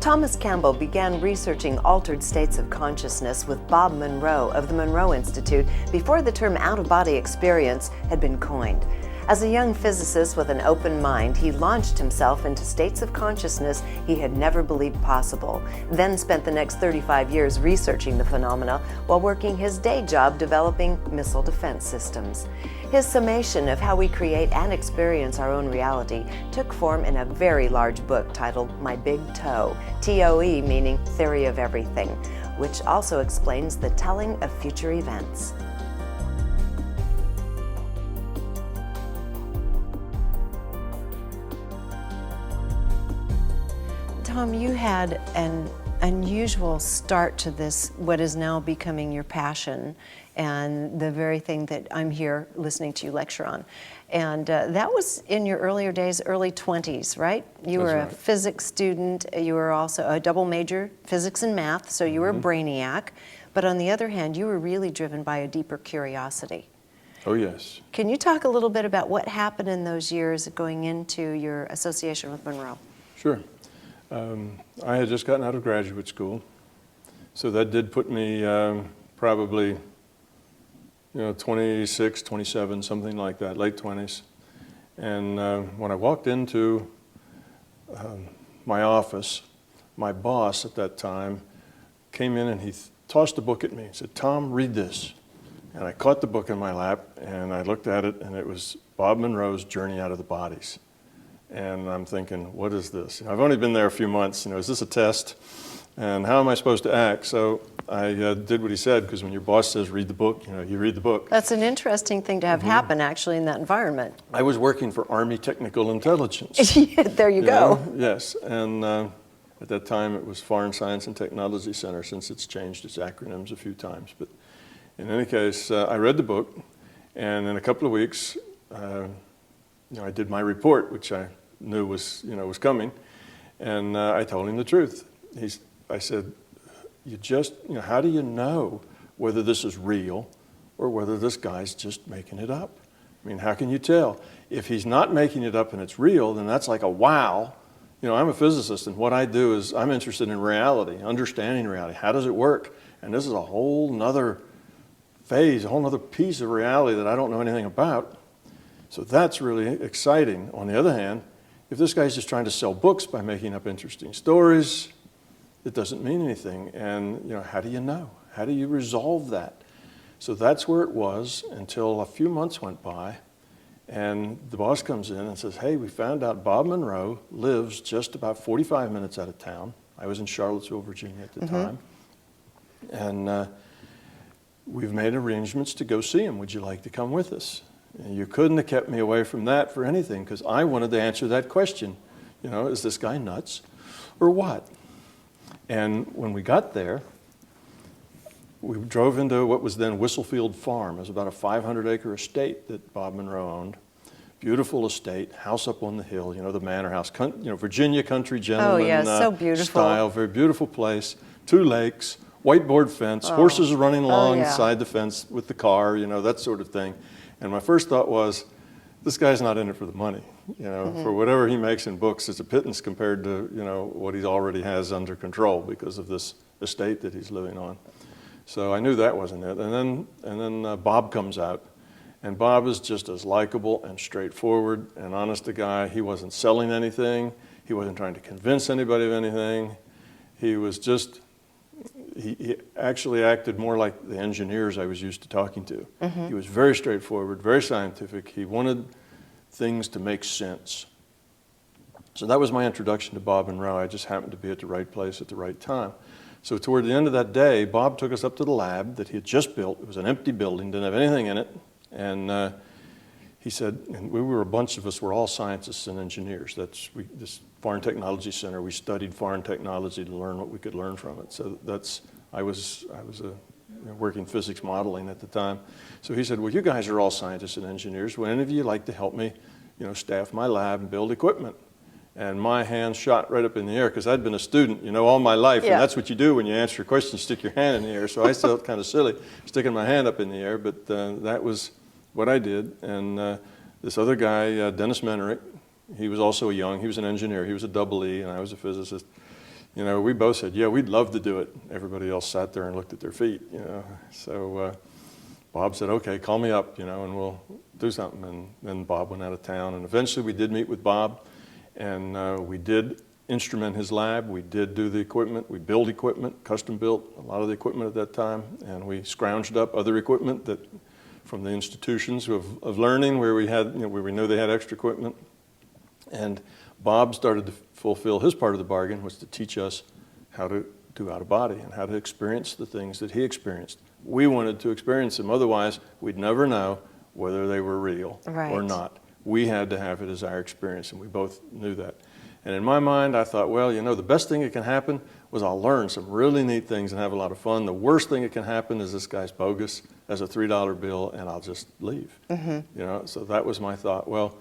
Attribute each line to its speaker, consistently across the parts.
Speaker 1: Thomas Campbell began researching altered states of consciousness with Bob Monroe of the Monroe Institute before the term out-of-body experience had been coined. As a young physicist with an open mind, he launched himself into states of consciousness he had never believed possible, then spent the next 35 years researching the phenomena while working his day job developing missile defense systems. His summation of how we create and experience our own reality took form in a very large book titled My Big Toe, TOE meaning Theory of Everything, which also explains the telling of future events. Tom, you had an unusual start to this, what is now becoming your passion, and the very thing that I'm here listening to you lecture on. And that was in your earlier days, early 20s, right? You were a physics student. You were also a double major, physics and math, so you were a brainiac. But on the other hand, you were really driven by a deeper curiosity.
Speaker 2: Oh, yes.
Speaker 1: Can you talk a little bit about what happened in those years going into your association with Monroe?
Speaker 2: Sure. I had just gotten out of graduate school, so that did put me probably, 26, 27, something like that, late 20s. And when I walked into my office, my boss at that time came in and he tossed a book at me and said, "Tom, read this." And I caught the book in my lap and I looked at it, and it was Bob Monroe's Journey Out of the Bodies. And I'm thinking, what is this? I've only been there a few months. Is this a test? And how am I supposed to act? So I did what he said, because when your boss says read the book, you read the book.
Speaker 1: That's an interesting thing to have happen, actually, in that environment.
Speaker 2: I was working for Army Technical Intelligence.
Speaker 1: There you go.
Speaker 2: Yes, and at that time it was Foreign Science and Technology Center, since it's changed its acronyms a few times. But in any case, I read the book, and in a couple of weeks, I did my report, which I knew was coming, and I told him the truth. I said, how do you know whether this is real or whether this guy's just making it up? I mean, how can you tell? If he's not making it up and it's real, then that's like a wow. I'm a physicist, and what I do is I'm interested in reality, understanding reality. How does it work? And this is a whole nother phase, a whole nother piece of reality that I don't know anything about. So that's really exciting. On the other hand, if this guy's just trying to sell books by making up interesting stories, it doesn't mean anything. And how do you know? How do you resolve that? So that's where it was until a few months went by, and the boss comes in and says, "Hey, we found out Bob Monroe lives just about 45 minutes out of town." I was in Charlottesville, Virginia at the time. And we've made arrangements to go see him. Would you like to come with us? And you couldn't have kept me away from that for anything, because I wanted to answer that question. Is this guy nuts or what? And when we got there, we drove into what was then Whistlefield Farm. It was about a 500-acre estate that Bob Monroe owned. Beautiful estate, house up on the hill, the manor house, Virginia country gentleman
Speaker 1: so beautiful.
Speaker 2: Style, very beautiful place. 2 lakes, whiteboard fence, horses running alongside the fence with the car, that sort of thing. And my first thought was, this guy's not in it for the money. For whatever he makes in books, it's a pittance compared to, what he already has under control because of this estate that he's living on. So I knew that wasn't it. And then Bob comes out, and Bob is just as likable and straightforward and honest a guy. He wasn't selling anything. He wasn't trying to convince anybody of anything. He was just, he actually acted more like the engineers I was used to talking to. He was very straightforward, very scientific. He wanted things to make sense. So that was my introduction to Bob Monroe. I just happened to be at the right place at the right time. So toward the end of that day, Bob took us up to the lab that he had just built. It was an empty building, didn't have anything in it. And he said, and a bunch of us were all scientists and engineers. This Foreign Technology Center, we studied foreign technology to learn what we could learn from it. So I was working physics modeling at the time. So he said, well, you guys are all scientists and engineers. Would any of you like to help me, staff my lab and build equipment? And my hand shot right up in the air, because I'd been a student, all my life. And that's what you do when you answer a question, you stick your hand in the air. So I felt kind of silly sticking my hand up in the air, but that was what I did. And this other guy, Dennis Menerick, he was also he was an engineer. He was a double E, and I was a physicist. we both said, yeah, we'd love to do it. Everybody else sat there and looked at their feet, So Bob said, okay, call me up, and we'll do something. And then Bob went out of town. And eventually we did meet with Bob, and we did instrument his lab. We did do the equipment. We built equipment, custom built a lot of the equipment at that time. And we scrounged up other equipment that from the institutions of learning where we had, where we knew they had extra equipment. And Bob started to fulfill his part of the bargain, was to teach us how to do out of body and how to experience the things that he experienced. We wanted to experience them, otherwise we'd never know whether they were real or not. We had to have it as our experience, and we both knew that. And in my mind, I thought, well, the best thing that can happen was I'll learn some really neat things and have a lot of fun. The worst thing that can happen is this guy's bogus as a $3 bill, and I'll just leave. So that was my thought. Well,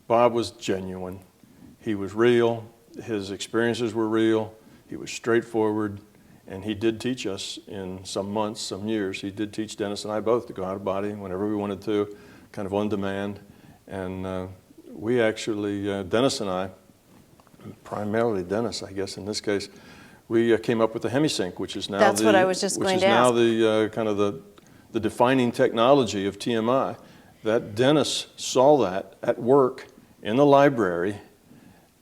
Speaker 2: Bob was genuine. He was real. His experiences were real. He was straightforward. And he did teach us in some months, some years. He did teach Dennis and I both to go out of body whenever we wanted to, kind of on demand. And we actually, Dennis and I, primarily Dennis, I guess in this case, we came up with the HemiSync, which is now
Speaker 1: That's what I was just going to ask.
Speaker 2: Which is now the kind of the defining technology of TMI. That Dennis saw that at work in the library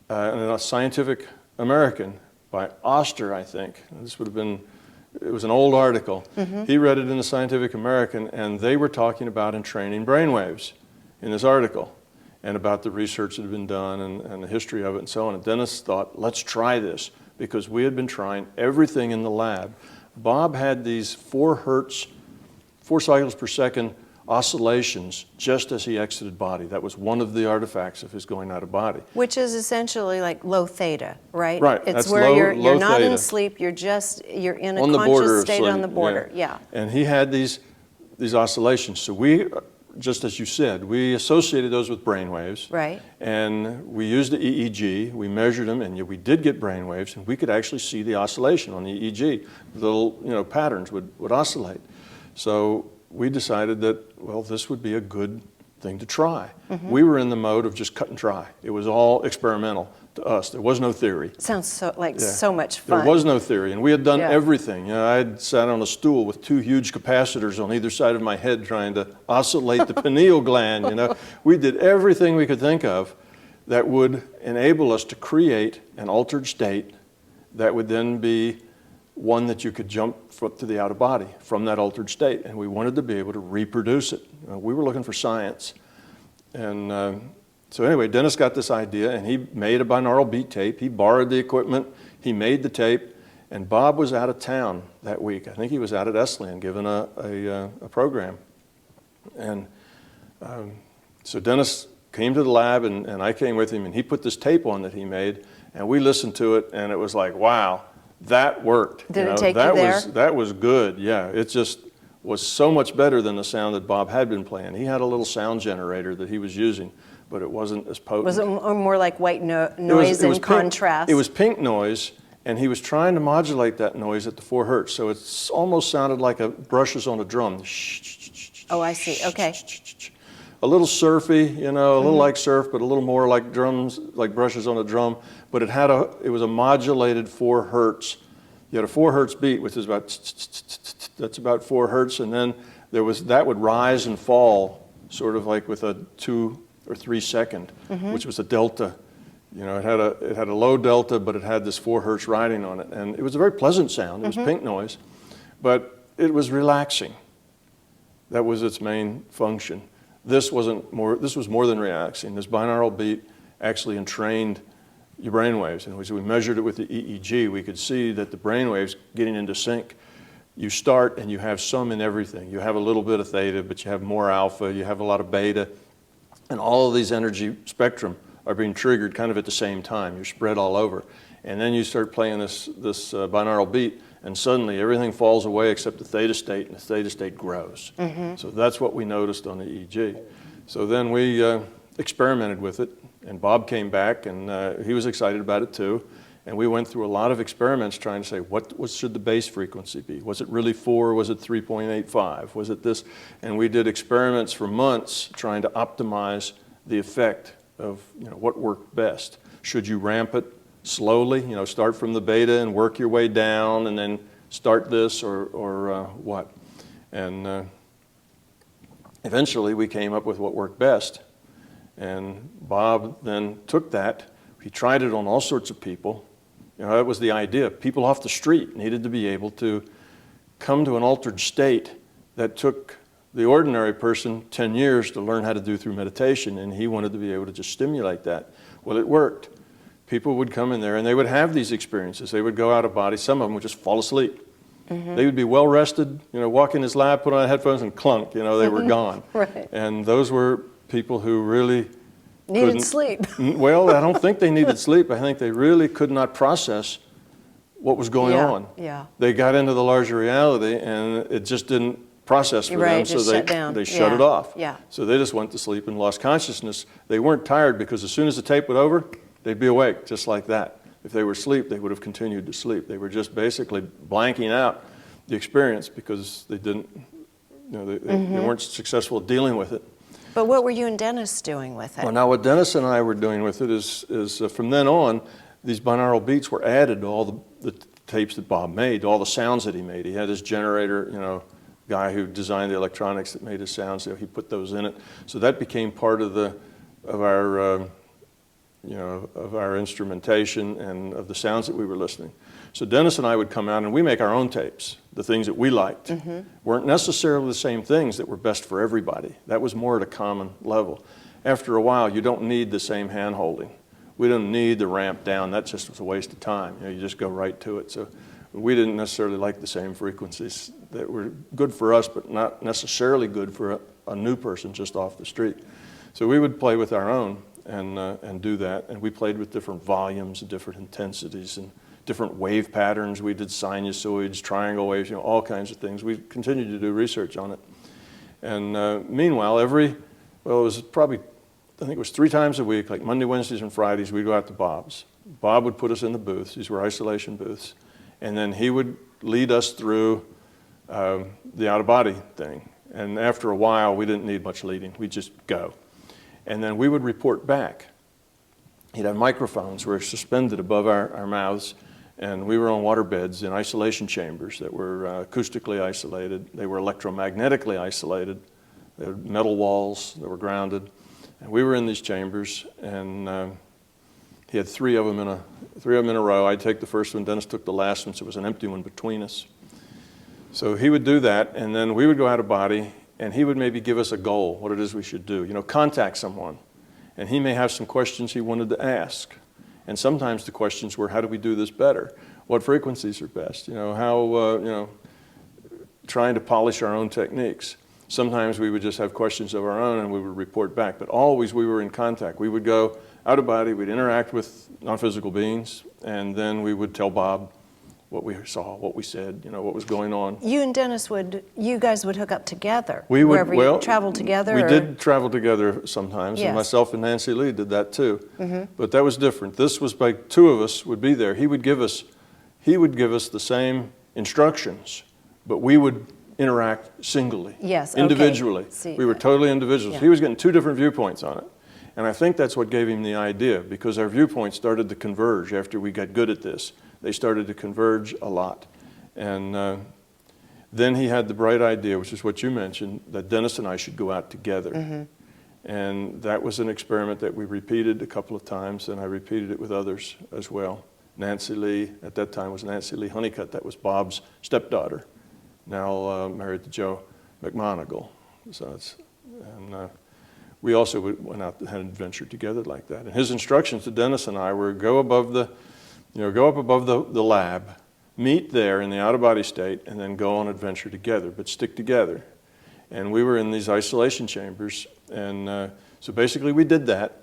Speaker 2: in a Scientific American by Oster, I think. This would have been, it was an old article. He read it in the Scientific American, and they were talking about entraining brainwaves in this article and about the research that had been done and the history of it and so on. And Dennis thought, let's try this, because we had been trying everything in the lab. Bob had these 4 hertz, 4 cycles per second oscillations just as he exited body. That was one of the artifacts of his going out of body.
Speaker 1: Which is essentially like low theta, right?
Speaker 2: Right.
Speaker 1: It's
Speaker 2: that's
Speaker 1: where
Speaker 2: low,
Speaker 1: you're not
Speaker 2: theta.
Speaker 1: In sleep, you're in a
Speaker 2: on the border
Speaker 1: conscious
Speaker 2: of
Speaker 1: state
Speaker 2: sleep,
Speaker 1: on the border. Yeah.
Speaker 2: And he had these oscillations. So we, just as you said, we associated those with brain waves.
Speaker 1: Right.
Speaker 2: And we used the EEG, we measured them, and we did get brain waves, and we could actually see the oscillation on the EEG. Little patterns would oscillate. So we decided that, well, this would be a good thing to try. We were in the mode of just cut and try. It was all experimental to us. There was no theory.
Speaker 1: Sounds so much fun.
Speaker 2: There was no theory, and we had done everything. I had sat on a stool with 2 huge capacitors on either side of my head trying to oscillate the pineal gland. We did everything we could think of that would enable us to create an altered state that would then be one that you could jump to the out of body from that altered state. And we wanted to be able to reproduce it. We were looking for science. And so anyway, Dennis got this idea, and he made a binaural beat tape. He borrowed the equipment. He made the tape. And Bob was out of town that week. I think he was out at Esalen giving a program. And so Dennis came to the lab, and I came with him, and he put this tape on that he made. And we listened to it, and it was like, wow. That worked.
Speaker 1: Did it take you there?
Speaker 2: That was good, yeah. It just was so much better than the sound that Bob had been playing. He had a little sound generator that he was using, but it wasn't as potent.
Speaker 1: Was it more like white noise in contrast?
Speaker 2: It was pink noise, and he was trying to modulate that noise at the 4 hertz, so it almost sounded like brushes on a drum.
Speaker 1: Oh, I see, okay.
Speaker 2: A little surfy, a little like surf, but a little more like drums, like brushes on a drum. But it was a modulated 4 hertz. You had a 4 hertz beat, which is that's about 4 hertz, and then that would rise and fall, sort of like with a 2 or 3 second, which was a delta. It had a low delta, but it had this 4 hertz riding on it, and it was a very pleasant sound. It was pink noise, but it was relaxing. That was its main function. This was more than relaxing. This binaural beat actually entrained your brain waves. And as we measured it with the EEG, we could see that the brain waves getting into sync. You start and you have some in everything. You have a little bit of theta, but you have more alpha, you have a lot of beta. And all of these energy spectrum are being triggered kind of at the same time. You're spread all over. And then you start playing this binaural beat, and suddenly everything falls away except the theta state, and the theta state grows. So that's what we noticed on the EEG. So then we experimented with it, and Bob came back, and he was excited about it too. And we went through a lot of experiments trying to say, what should the base frequency be? Was it really 4? Was it 3.85? Was it this? And we did experiments for months trying to optimize the effect of what worked best. Should you ramp it slowly, start from the beta and work your way down, and then start this or what. And eventually we came up with what worked best. And Bob then took that. He tried it on all sorts of people. That was the idea. People off the street needed to be able to come to an altered state that took the ordinary person 10 years to learn how to do through meditation, and he wanted to be able to just stimulate that. Well, it worked. People would come in there and they would have these experiences. They would go out of body. Some of them would just fall asleep. Mm-hmm. They would be well rested, walk in his lab, put on headphones and clunk, they were gone.
Speaker 1: Right.
Speaker 2: And those were people who really
Speaker 1: needed sleep.
Speaker 2: Well, I don't think they needed sleep. I think they really could not process what was going on.
Speaker 1: Yeah.
Speaker 2: They got into the larger reality and it just didn't process for them, so they shut it off.
Speaker 1: Yeah.
Speaker 2: So they just went to sleep and lost consciousness. They weren't tired because as soon as the tape was over, they'd be awake just like that. If they were asleep, they would have continued to sleep. They were just basically blanking out the experience because they didn't, they weren't successful at dealing with it.
Speaker 1: But what were you and Dennis doing with it?
Speaker 2: Well, now what Dennis and I were doing with it is from then on, these binaural beats were added to all the tapes that Bob made, all the sounds that he made. He had his generator, guy who designed the electronics that made his sounds. He put those in it, so that became part of our instrumentation and of the sounds that we were listening. So Dennis and I would come out and we make our own tapes. The things that we liked weren't necessarily the same things that were best for everybody. That was more at a common level. After a while, you don't need the same hand holding. We didn't need the ramp down. That just was a waste of time. You just go right to it. So we didn't necessarily like the same frequencies that were good for us, but not necessarily good for a new person just off the street. So we would play with our own and do that. And we played with different volumes and different intensities and different wave patterns. We did sinusoids, triangle waves, all kinds of things. We continued to do research on it. And meanwhile, it was probably, I think it was 3 times a week, like Monday, Wednesdays, and Fridays, we'd go out to Bob's. Bob would put us in the booths. These were isolation booths. And then he would lead us through the out-of-body thing. And after a while, we didn't need much leading. We'd just go. And then we would report back. He'd have microphones were suspended above our mouths, and we were on water beds in isolation chambers that were acoustically isolated. They were electromagnetically isolated. They had metal walls that were grounded. And we were in these chambers, and he had 3 of them in a row. I'd take the first one. Dennis took the last one, so it was an empty one between us. So he would do that, and then we would go out of body, and he would maybe give us a goal, what it is we should do. Contact someone. And he may have some questions he wanted to ask. And sometimes the questions were, how do we do this better? What frequencies are best? Trying to polish our own techniques. Sometimes we would just have questions of our own and we would report back. But always we were in contact. We would go out of body, we'd interact with non-physical beings, and then we would tell Bob what we saw, what we said, what was going on.
Speaker 1: You and Dennis you guys would hook up together?
Speaker 2: We would,
Speaker 1: wherever you traveled together?
Speaker 2: We did travel together sometimes, and myself and Nancy Lee did that too. Mm-hmm. But that was different. This was by 2 of us would be there. He would give us the same instructions, but we would interact singly, individually.
Speaker 1: Okay.
Speaker 2: We were totally individuals. Yeah. He was getting 2 different viewpoints on it. And I think that's what gave him the idea, because our viewpoints started to converge after we got good at this. They started to converge a lot. And then he had the bright idea, which is what you mentioned, that Dennis and I should go out together. Mm-hmm. And that was an experiment that we repeated a couple of times, and I repeated it with others as well. Nancy Lee, at that time was Nancy Lee Honeycutt, that was Bob's stepdaughter, now married to Joe McMonagle. We also went out and had an adventure together like that. And his instructions to Dennis and I were go up above the lab, meet there in the out-of-body state, and then go on adventure together, but stick together. And we were in these isolation chambers, and so basically we did that,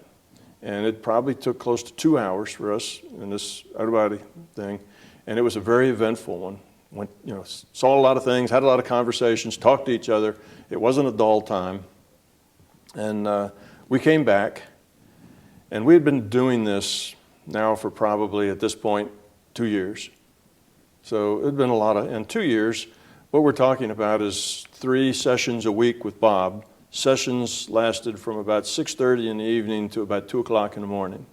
Speaker 2: and it probably took close to 2 hours for us in this out-of-body thing, and it was a very eventful one. Saw a lot of things, had a lot of conversations, talked to each other. It wasn't a dull time. And we came back, and we had been doing this now for probably, at this point, 2 years. So it had been a lot in 2 years, what we're talking about is 3 sessions a week with Bob. Sessions lasted from about 6:30 in the evening to about 2 o'clock in the morning.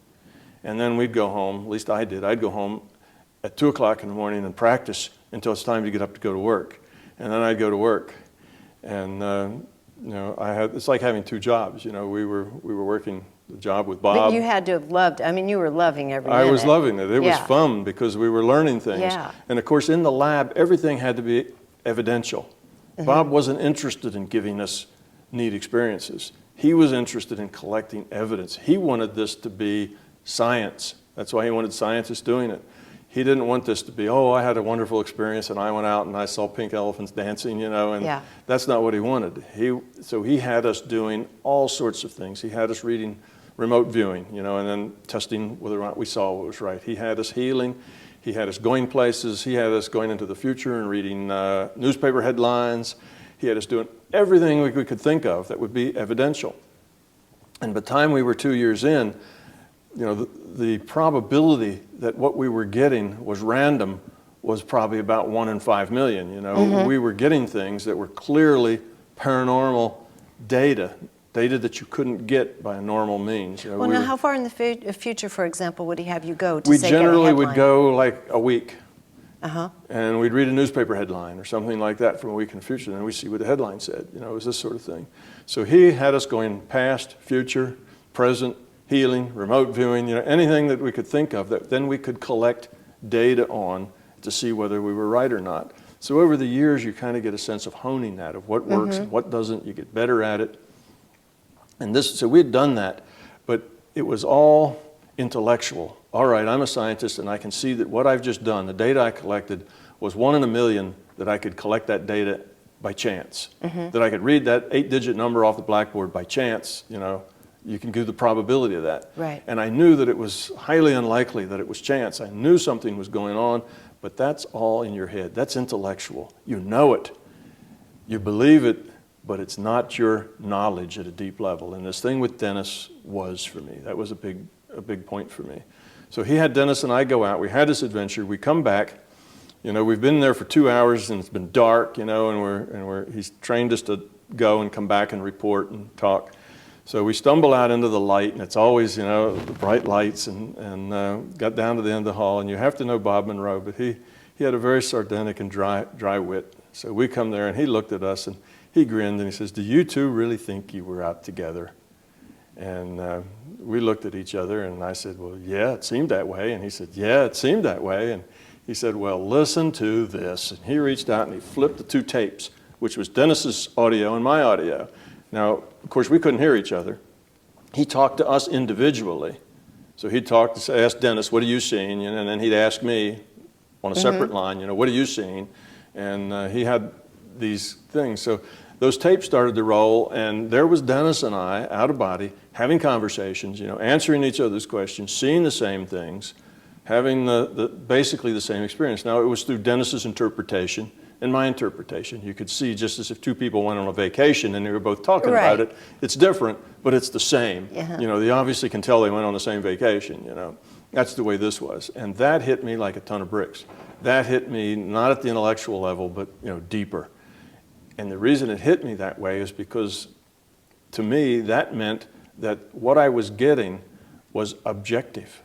Speaker 2: And then we'd go home, at least I did, I'd go home at 2 o'clock in the morning and practice until it's time to get up to go to work. And then I'd go to work. And you know, it's like having 2 jobs. You know, we were working the job with Bob.
Speaker 1: But you had to have loved, I mean, you were loving every minute.
Speaker 2: I was loving it. It was fun because we were learning things.
Speaker 1: Yeah.
Speaker 2: And of course, in the lab, everything had to be evidential. Bob wasn't interested in giving us neat experiences. He was interested in collecting evidence. He wanted this to be science. That's why he wanted scientists doing it. He didn't want this to be, oh, I had a wonderful experience and I went out and I saw pink elephants dancing, you know, and that's not what he wanted. So he had us doing all sorts of things. He had us reading remote viewing, you know, and then testing whether or not we saw what was right. He had us healing. He had us going places. He had us going into the future and reading newspaper headlines. He had us doing everything we could think of that would be evidential. And by the time we were 2 years in, you know, the probability that what we were getting was random was probably about 1 in 5 million. You know, we were getting things that were clearly paranormal data that you couldn't get by a normal means. You know,
Speaker 1: well, now, how far in the future, for example, would he have you go to
Speaker 2: we
Speaker 1: say
Speaker 2: generally
Speaker 1: get a
Speaker 2: would go like a week.
Speaker 1: Uh-huh.
Speaker 2: And we'd read a newspaper headline or something like that from a week in the future, and then we see what the headline said. You know, it was this sort of thing. So he had us going past, future, present, healing, remote viewing, you know, anything that we could think of that then we could collect data on to see whether we were right or not. So over the years, you kind of get a sense of honing that, of what works and what doesn't. You get better at it. And so we had done that, but it was all intellectual. All right, I'm a scientist and I can see that what I've just done, the data I collected, was 1 in a million that I could collect that data by chance. That I could read that 8-digit number off the blackboard by chance, you know. You can do the probability of that.
Speaker 1: Right.
Speaker 2: And I knew that it was highly unlikely that it was chance. I knew something was going on, but that's all in your head. That's intellectual. You know it. You believe it, but it's not your knowledge at a deep level. And this thing with Dennis was for me. That was a big point for me. So he had Dennis and I go out. We had this adventure. We come back. You know, we've been there for 2 hours and it's been dark, you know, and he's trained us to go and come back and report and talk. So we stumble out into the light, and it's always, you know, the bright lights, and got down to the end of the hall. And you have to know Bob Monroe, but he had a very sardonic and dry wit. So we come there, and he looked at us, and he grinned, and he says, "Do you two really think you were out together?" And we looked at each other, and I said, "Well, yeah, it seemed that way." And he said, "Yeah, it seemed that way." And he said, "Well, listen to this." And he reached out, and he flipped the 2 tapes, which was Dennis's audio and my audio. Now, of course, we couldn't hear each other. He talked to us individually. So he'd ask Dennis, "What are you seeing?" And then he'd ask me on a separate line, you know, "What are you seeing?" And he had these things. So those tapes started to roll, and there was Dennis and I, out of body, having conversations, you know, answering each other's questions, seeing the same things, having basically the same experience. Now, it was through Dennis's interpretation and my interpretation. You could see just as if 2 people went on a vacation and they were both talking about it. It's different, but it's the same. You know, they obviously can tell they went on the same vacation, you know. That's the way this was. And that hit me like a ton of bricks. That hit me not at the intellectual level, but, you know, deeper. And the reason it hit me that way is because, to me, that meant that what I was getting was objective.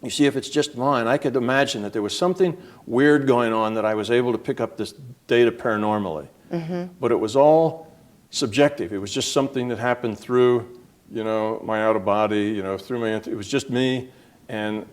Speaker 2: You see, if it's just mine, I could imagine that there was something weird going on that I was able to pick up this data paranormally. But it was all subjective. It was just something that happened through, you know, my out of body, you know, through it was just me, and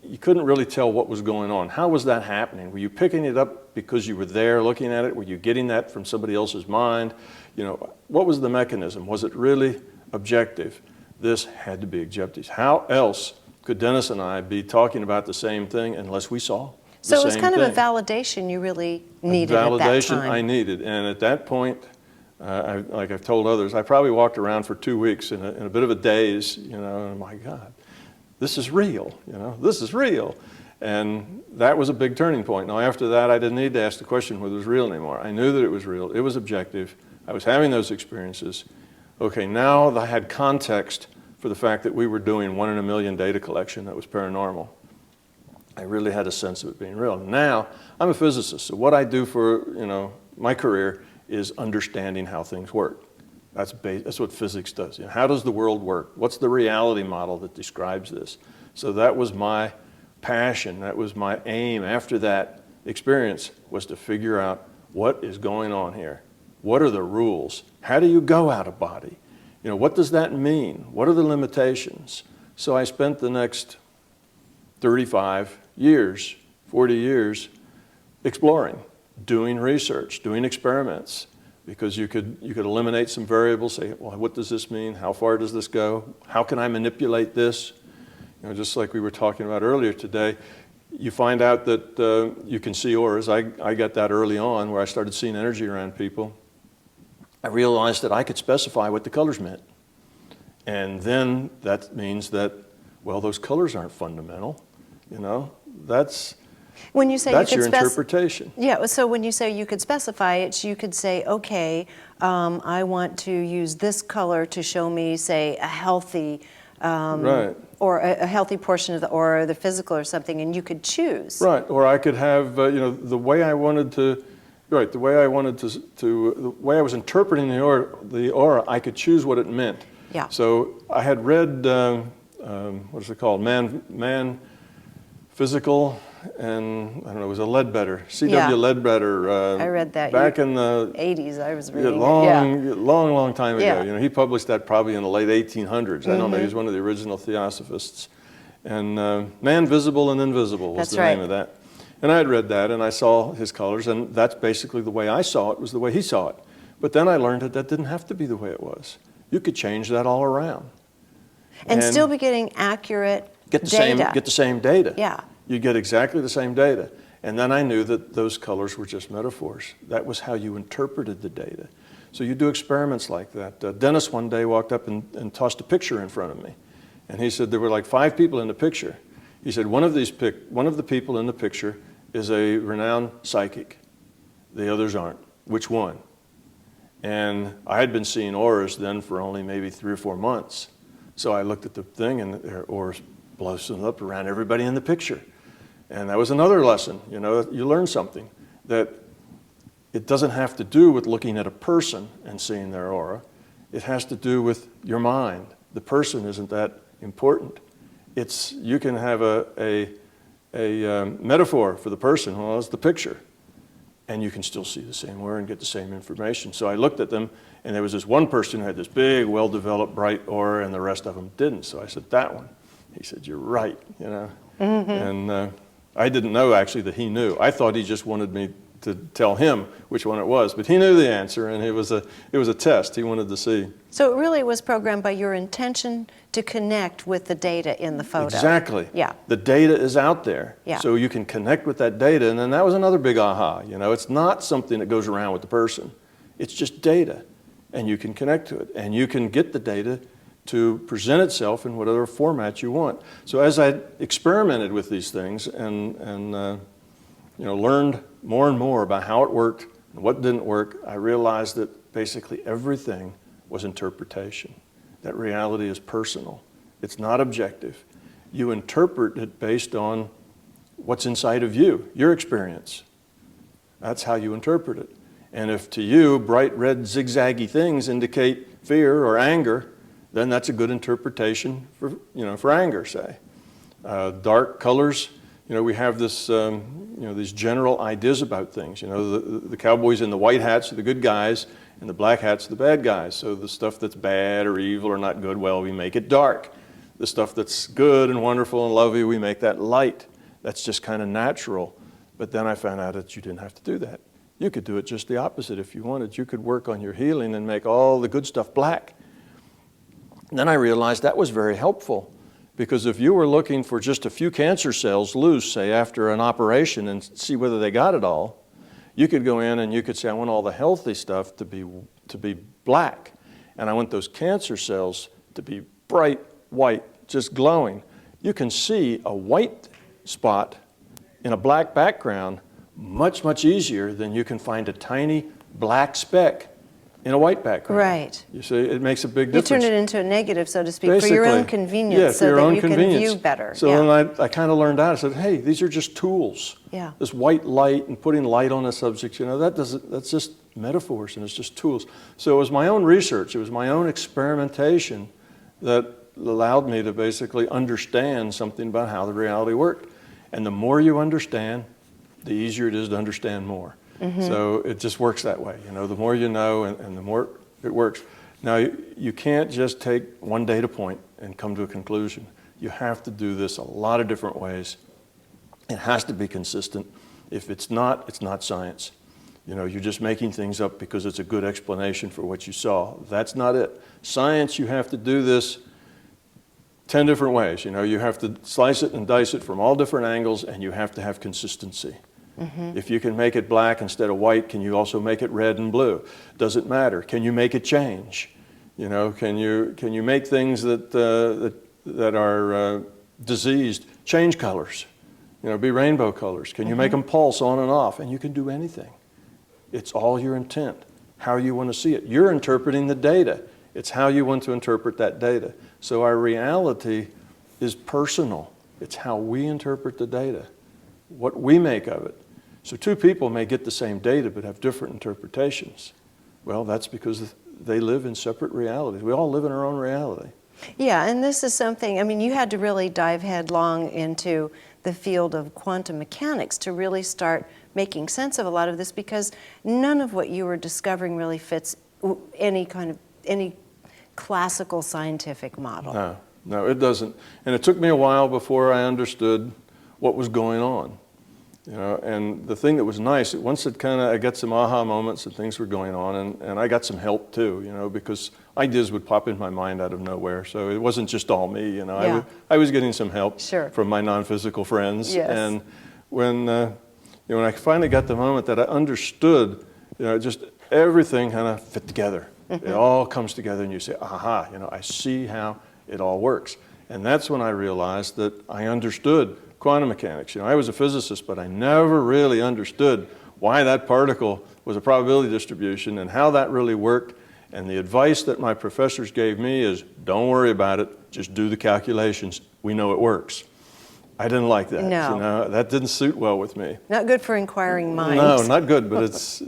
Speaker 2: you couldn't really tell what was going on. How was that happening? Were you picking it up because you were there looking at it? Were you getting that from somebody else's mind? You know, what was the mechanism? Was it really objective? This had to be objective. How else could Dennis and I be talking about the same thing unless we saw the same thing?
Speaker 1: So it was kind of a validation you really needed at that time.
Speaker 2: Validation I needed. And at that point, like I've told others, I probably walked around for 2 weeks in a bit of a daze, you know, and my God, this is real, you know, this is real. And that was a big turning point. Now, after that, I didn't need to ask the question whether it was real anymore. I knew that it was real. It was objective. I was having those experiences. Okay, now I had context for the fact that we were doing 1 in a million data collection that was paranormal. I really had a sense of it being real. Now, I'm a physicist, so what I do for, you know, my career is understanding how things work. That's what physics does. You know, how does the world work? What's the reality model that describes this? So that was my passion. That was my aim after that experience, was to figure out what is going on here. What are the rules? How do you go out of body? You know, what does that mean? What are the limitations? So I spent the next 35 years, 40 years exploring, doing research, doing experiments, because you could eliminate some variables, say, well, what does this mean? How far does this go? How can I manipulate this? You know, just like we were talking about earlier today, you find out that you can see auras. I got that early on, where I started seeing energy around people. I realized that I could specify what the colors meant. And then that means that, well, those colors aren't fundamental. You know, that's
Speaker 1: when you say
Speaker 2: that's
Speaker 1: you could
Speaker 2: your interpretation.
Speaker 1: Yeah, so when you say you could specify it, you could say, okay, I want to use this color to show me, say, a healthy,
Speaker 2: right.
Speaker 1: or a healthy portion of the aura, or the physical or something, and you could choose.
Speaker 2: Right, or I could have, you know, the way I wanted to, right, the way I wanted to the way I was interpreting the aura, I could choose what it meant.
Speaker 1: Yeah.
Speaker 2: So I had read, what is it called, Man, Physical, and I don't know, it was a Ledbetter, C.W.
Speaker 1: Yeah.
Speaker 2: Ledbetter.
Speaker 1: I read that.
Speaker 2: Back in the
Speaker 1: 80s, I was reading
Speaker 2: long time ago.
Speaker 1: Yeah.
Speaker 2: You know, he published that probably in the late 1800s. I don't know, he was one of the original Theosophists. And Man, Visible and Invisible was the name of that. And I had read that, and I saw his colors, and that's basically the way I saw it, was the way he saw it. But then I learned that that didn't have to be the way it was. You could change that all around.
Speaker 1: And still be getting accurate data.
Speaker 2: Get the same data.
Speaker 1: Yeah.
Speaker 2: You get exactly the same data. And then I knew that those colors were just metaphors. That was how you interpreted the data. So you do experiments like that. Dennis one day walked up and tossed a picture in front of me. And he said there were like 5 people in the picture. He said one of the people in the picture is a renowned psychic. The others aren't. Which one? And I had been seeing auras then for only maybe 3 or 4 months. So I looked at the thing, and their auras blossomed up around everybody in the picture. And that was another lesson. You know, you learn something, that it doesn't have to do with looking at a person and seeing their aura. It has to do with your mind. The person isn't that important. You can have a metaphor for the person, well, it's the picture, and you can still see the same aura and get the same information. So I looked at them, and there was this one person who had this big, well-developed, bright aura, and the rest of them didn't. So I said, that one. He said, you're right, you know. Mm-hmm. And I didn't know, actually, that he knew. I thought he just wanted me to tell him which one it was, but he knew the answer, and it was a test he wanted to see.
Speaker 1: So it really was programmed by your intention to connect with the data in the photo.
Speaker 2: Exactly.
Speaker 1: Yeah.
Speaker 2: The data is out there,
Speaker 1: yeah.
Speaker 2: So you can connect with that data, and then that was another big aha. You know, it's not something that goes around with the person. It's just data, and you can connect to it, and you can get the data to present itself in whatever format you want. So as I experimented with these things and you know, learned more and more about how it worked and what didn't work, I realized that basically everything was interpretation. That reality is personal. It's not objective. You interpret it based on what's inside of you, your experience. That's how you interpret it. And if to you bright red zigzaggy things indicate fear or anger, then that's a good interpretation for anger, say. Dark colors, you know, we have this, you know, these general ideas about things. You know, the cowboys in the white hats are the good guys, and the black hats are the bad guys. So the stuff that's bad or evil or not good, well, we make it dark. The stuff that's good and wonderful and lovely, we make that light. That's just kind of natural. But then I found out that you didn't have to do that. You could do it just the opposite if you wanted. You could work on your healing and make all the good stuff black. And then I realized that was very helpful, because if you were looking for just a few cancer cells loose, say after an operation, and see whether they got it all, you could go in and you could say, I want all the healthy stuff to be black, and I want those cancer cells to be bright white, just glowing. You can see a white spot in a black background much, much easier than you can find a tiny black speck in a white background.
Speaker 1: Right.
Speaker 2: You see, it makes a big
Speaker 1: You
Speaker 2: difference.
Speaker 1: turn it into a negative, so to speak, for your own convenience,
Speaker 2: yeah, for
Speaker 1: so
Speaker 2: your
Speaker 1: that
Speaker 2: own
Speaker 1: you
Speaker 2: convenience.
Speaker 1: can view better.
Speaker 2: So then I kind of learned out. I said, hey, these are just tools.
Speaker 1: Yeah.
Speaker 2: This white light and putting light on a subject, that's just metaphors and it's just tools. So it was my own research, it was my own experimentation that allowed me to basically understand something about how the reality worked. And the more you understand, the easier it is to understand more. So it just works that way. The more you know and the more it works. Now, you can't just take one data point and come to a conclusion. You have to do this a lot of different ways. It has to be consistent. If it's not science. You're just making things up because it's a good explanation for what you saw. That's not it. Science, you have to do this 10 different ways. You have to slice it and dice it from all different angles, and you have to have consistency. If you can make it black instead of white, can you also make it red and blue? Does it matter? Can you make it change? Can you make things that are diseased change colors? Be rainbow colors. Can you make them pulse on and off? And you can do anything. It's all your intent, how you want to see it. You're interpreting the data. It's how you want to interpret that data. So our reality is personal. It's how we interpret the data, what we make of it. So two people may get the same data but have different interpretations. Well, that's because they live in separate realities. We all live in our own reality.
Speaker 1: Yeah, and this is something, you had to really dive headlong into the field of quantum mechanics to really start making sense of a lot of this, because none of what you were discovering really fits any classical scientific model.
Speaker 2: No, it doesn't. And it took me a while before I understood what was going on. And the thing that was nice, once I got some aha moments and things were going on, and I got some help too, because ideas would pop in my mind out of nowhere. So it wasn't just all me,
Speaker 1: Yeah.
Speaker 2: I was getting some help
Speaker 1: Sure.
Speaker 2: from my non-physical friends.
Speaker 1: Yes.
Speaker 2: And when I finally got the moment that I understood, just everything kind of fit together. It all comes together and you say, aha, I see how it all works. And that's when I realized that I understood quantum mechanics. I was a physicist, but I never really understood why that particle was a probability distribution and how that really worked. And the advice that my professors gave me is, don't worry about it, just do the calculations. We know it works. I didn't like that.
Speaker 1: No.
Speaker 2: That didn't suit well with me.
Speaker 1: Not good for inquiring minds.
Speaker 2: No, not good, but it's,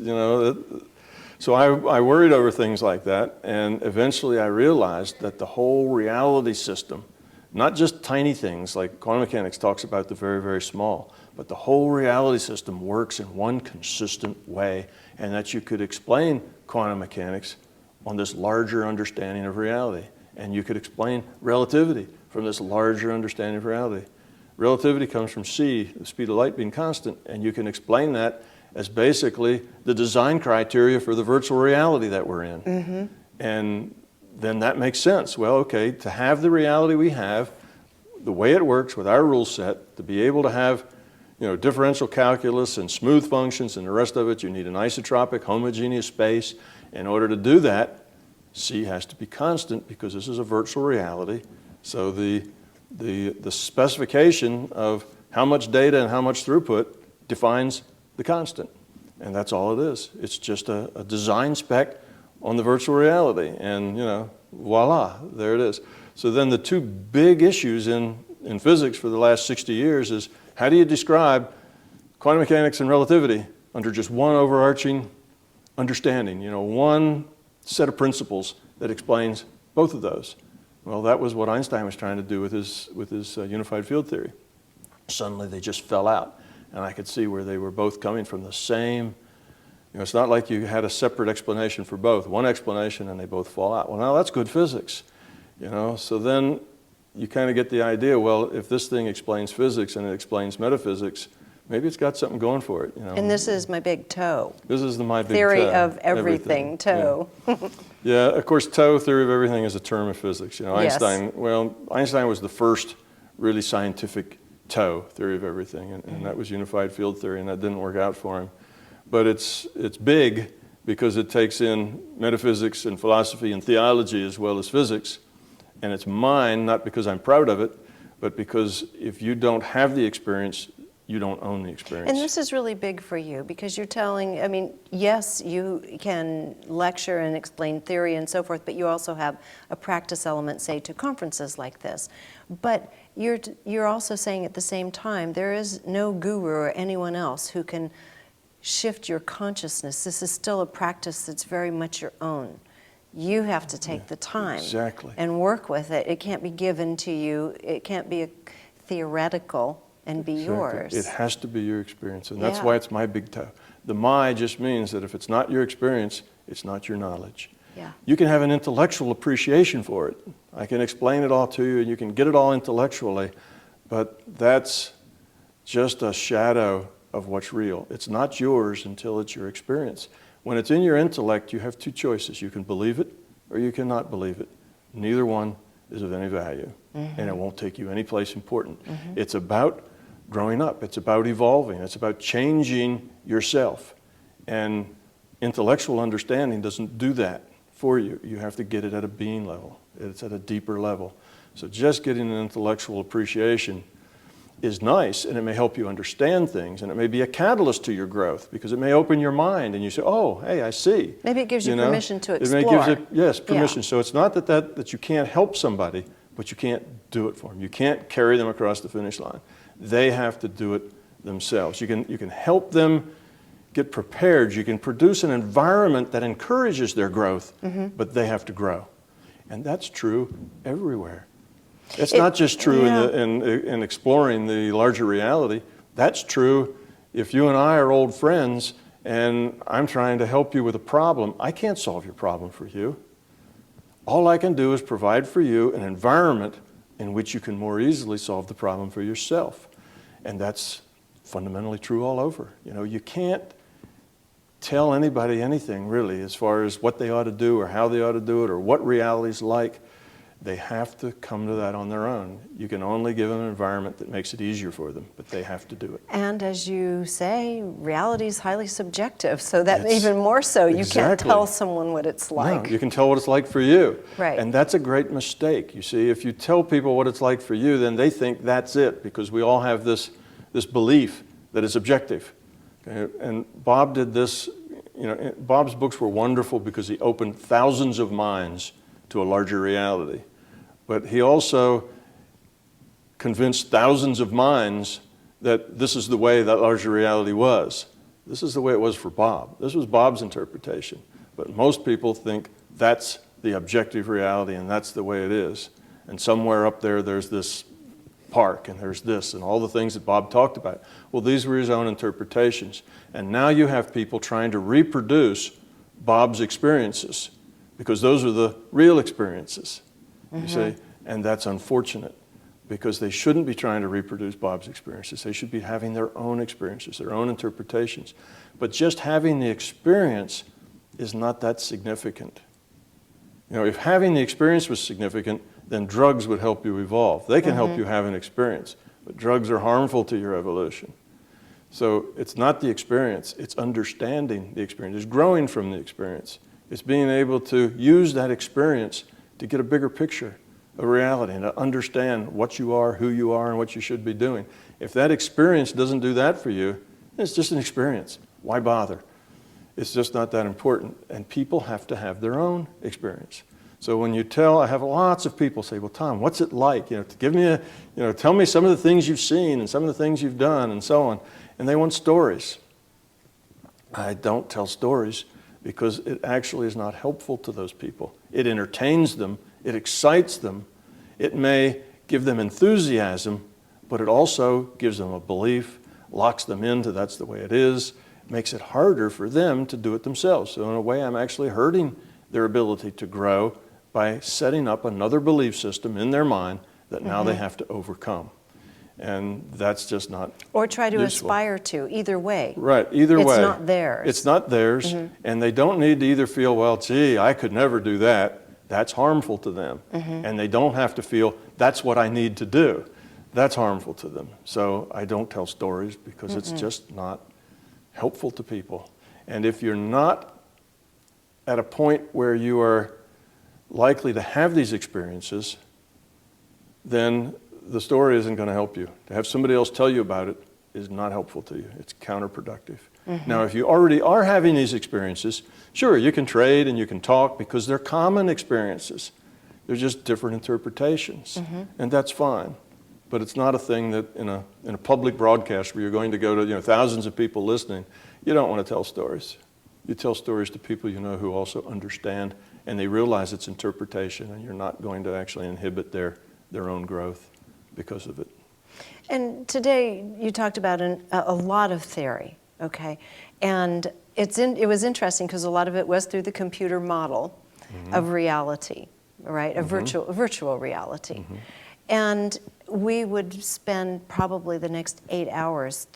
Speaker 2: so I worried over things like that, and eventually I realized that the whole reality system, not just tiny things like quantum mechanics talks about the very, very small, but the whole reality system works in one consistent way, and that you could explain quantum mechanics on this larger understanding of reality. And you could explain relativity from this larger understanding of reality. Relativity comes from c, the speed of light being constant, and you can explain that as basically the design criteria for the virtual reality that we're in. And then that makes sense. Well, okay, to have the reality we have, the way it works with our rule set, to be able to have differential calculus and smooth functions and the rest of it, you need an isotropic homogeneous space. In order to do that, c has to be constant because this is a virtual reality. So the specification of how much data and how much throughput defines the constant. And that's all it is. It's just a design spec on the virtual reality. And, voila, there it is. So then the two big issues in physics for the last 60 years is, how do you describe quantum mechanics and relativity under just one overarching understanding, one set of principles that explains both of those? Well, that was what Einstein was trying to do with his unified field theory. Suddenly they just fell out. And I could see where they were both coming from the same, it's not like you had a separate explanation for both. One explanation and they both fall out. Well, now that's good physics, So then you kind of get the idea, well, if this thing explains physics and it explains metaphysics, maybe it's got something going for it,
Speaker 1: And this is my big toe.
Speaker 2: This is my big
Speaker 1: theory
Speaker 2: toe.
Speaker 1: of everything, toe.
Speaker 2: Yeah, of course, toe, theory of everything is a term of physics.
Speaker 1: Yes.
Speaker 2: Einstein was the first really scientific toe, theory of everything, and that was unified field theory, and that didn't work out for him. But it's big because it takes in metaphysics and philosophy and theology as well as physics, and it's mine not because I'm proud of it, but because if you don't have the experience, you don't own the experience.
Speaker 1: And this is really big for you because you're telling, I mean, yes, you can lecture and explain theory and so forth, but you also have a practice element, say, to conferences like this. But you're also saying at the same time, there is no guru or anyone else who can shift your consciousness. This is still a practice that's very much your own. You have to take the time and work with it. It can't be given to you. It can't be a theoretical and be yours.
Speaker 2: It has to be your experience, and that's why it's my big toe. The my just means that if it's not your experience, it's not your knowledge.
Speaker 1: Yeah.
Speaker 2: You can have an intellectual appreciation for it. I can explain it all to you, and you can get it all intellectually, but that's just a shadow of what's real. It's not yours until it's your experience. When it's in your intellect, you have two choices. You can believe it or you cannot believe it. Neither one is of any value, and it won't take you any place important. It's about growing up. It's about evolving. It's about changing yourself. And intellectual understanding doesn't do that for you. You have to get it at a being level. It's at a deeper level. So just getting an intellectual appreciation is nice, and it may help you understand things, and it may be a catalyst to your growth because it may open your mind and you say, oh, hey, I see.
Speaker 1: Maybe it gives you permission to explore.
Speaker 2: It may give you, yes, permission. Yeah. So it's not that you can't help somebody, but you can't do it for them. You can't carry them across the finish line. They have to do it themselves. You can help them get prepared. You can produce an environment that encourages their growth, but they have to grow. And that's true everywhere. It's not just true in exploring the larger reality. That's true if you and I are old friends and I'm trying to help you with a problem. I can't solve your problem for you. All I can do is provide for you an environment in which you can more easily solve the problem for yourself. And that's fundamentally true all over. You know, you can't tell anybody anything really as far as what they ought to do or how they ought to do it or what reality's like. They have to come to that on their own. You can only give them an environment that makes it easier for them, but they have to do it.
Speaker 1: And as you say, reality is highly subjective, so that even more so, you can't tell someone what it's like.
Speaker 2: No, you can tell what it's like for you.
Speaker 1: Right.
Speaker 2: And that's a great mistake. You see, if you tell people what it's like for you, then they think that's it, because we all have this belief that it's objective. Okay? And Bob did this, you know, Bob's books were wonderful because he opened thousands of minds to a larger reality. But he also convinced thousands of minds that this is the way that larger reality was. This is the way it was for Bob. This was Bob's interpretation. But most people think that's the objective reality and that's the way it is. And somewhere up there, there's this park and there's this and all the things that Bob talked about. Well, these were his own interpretations. And now you have people trying to reproduce Bob's experiences because those are the real experiences. You see, and that's unfortunate because they shouldn't be trying to reproduce Bob's experiences. They should be having their own experiences, their own interpretations. But just having the experience is not that significant. You know, if having the experience was significant, then drugs would help you evolve. They can help you have an experience, but drugs are harmful to your evolution. So it's not the experience, it's understanding the experience. It's growing from the experience. It's being able to use that experience to get a bigger picture of reality and to understand what you are, who you are, and what you should be doing. If that experience doesn't do that for you, it's just an experience. Why bother? It's just not that important. And people have to have their own experience. So when you I have lots of people say, well, Tom, what's it like? You know, to give me tell me some of the things you've seen and some of the things you've done and so on. And they want stories. I don't tell stories because it actually is not helpful to those people. It entertains them, it excites them, it may give them enthusiasm, but it also gives them a belief, locks them into that's the way it is, makes it harder for them to do it themselves. So in a way, I'm actually hurting their ability to grow by setting up another belief system in their mind that now they have to overcome. And that's just not
Speaker 1: Or try to
Speaker 2: useful.
Speaker 1: Aspire to, either way.
Speaker 2: Right, either way.
Speaker 1: It's not theirs.
Speaker 2: It's not theirs, and they don't need to either feel, well, gee, I could never do that. That's harmful to them. And they don't have to feel, that's what I need to do. That's harmful to them. So I don't tell stories because it's just not helpful to people. And if you're not at a point where you are likely to have these experiences, then the story isn't going to help you. To have somebody else tell you about it is not helpful to you. It's counterproductive. Now, if you already are having these experiences, sure, you can trade and you can talk because they're common experiences. They're just different interpretations, and that's fine. But it's not a thing that in a public broadcast where you're going to go to thousands of people listening, you don't want to tell stories. You tell stories to people you know who also understand, and they realize it's interpretation, and you're not going to actually inhibit their own growth because of it.
Speaker 1: And today you talked about a lot of theory, okay? And it was interesting because a lot of it was through the computer model of reality, right? A virtual reality. And we would spend probably the next 8 hours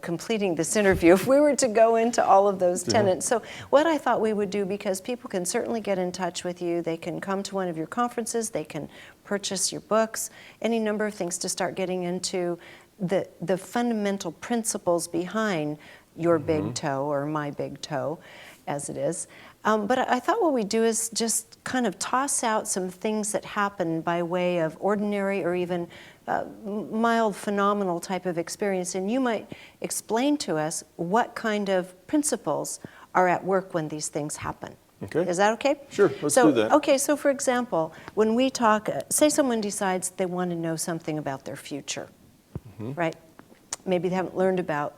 Speaker 1: completing this interview if we were to go into all of those tenets. So what I thought we would do, because people can certainly get in touch with you, they can come to one of your conferences, they can purchase your books, any number of things to start getting into the fundamental principles behind your big toe, or my big toe, as it is. But I thought what we do is just kind of toss out some things that happen by way of ordinary or even mild phenomenal type of experience, and you might explain to us what kind of principles are at work when these things happen.
Speaker 2: Okay.
Speaker 1: Is that okay?
Speaker 2: Sure, let's do that.
Speaker 1: Okay, so for example, when we talk, say someone decides they want to know something about their future, right? Maybe they haven't learned about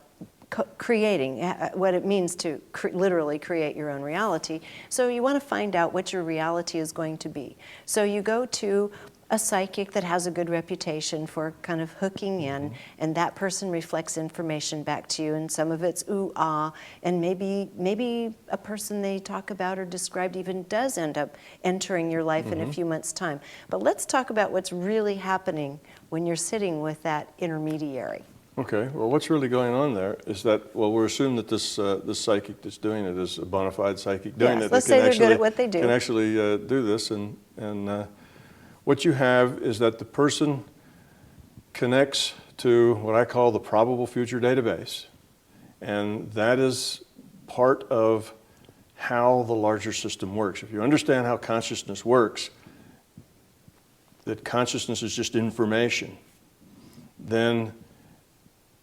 Speaker 1: creating, what it means to literally create your own reality. So you want to find out what your reality is going to be. So you go to a psychic that has a good reputation for kind of hooking in, and that person reflects information back to you, and some of it's ooh, ah, and maybe a person they talk about or described even does end up entering your life in a few months' time. But let's talk about what's really happening when you're sitting with that intermediary.
Speaker 2: Okay, well, what's really going on there is that, well, we're assuming that this psychic that's doing it is a bona fide psychic doing it.
Speaker 1: Let's say they're good at what they do.
Speaker 2: Can actually do this, and what you have is that the person connects to what I call the probable future database, and that is part of how the larger system works. If you understand how consciousness works, that consciousness is just information, then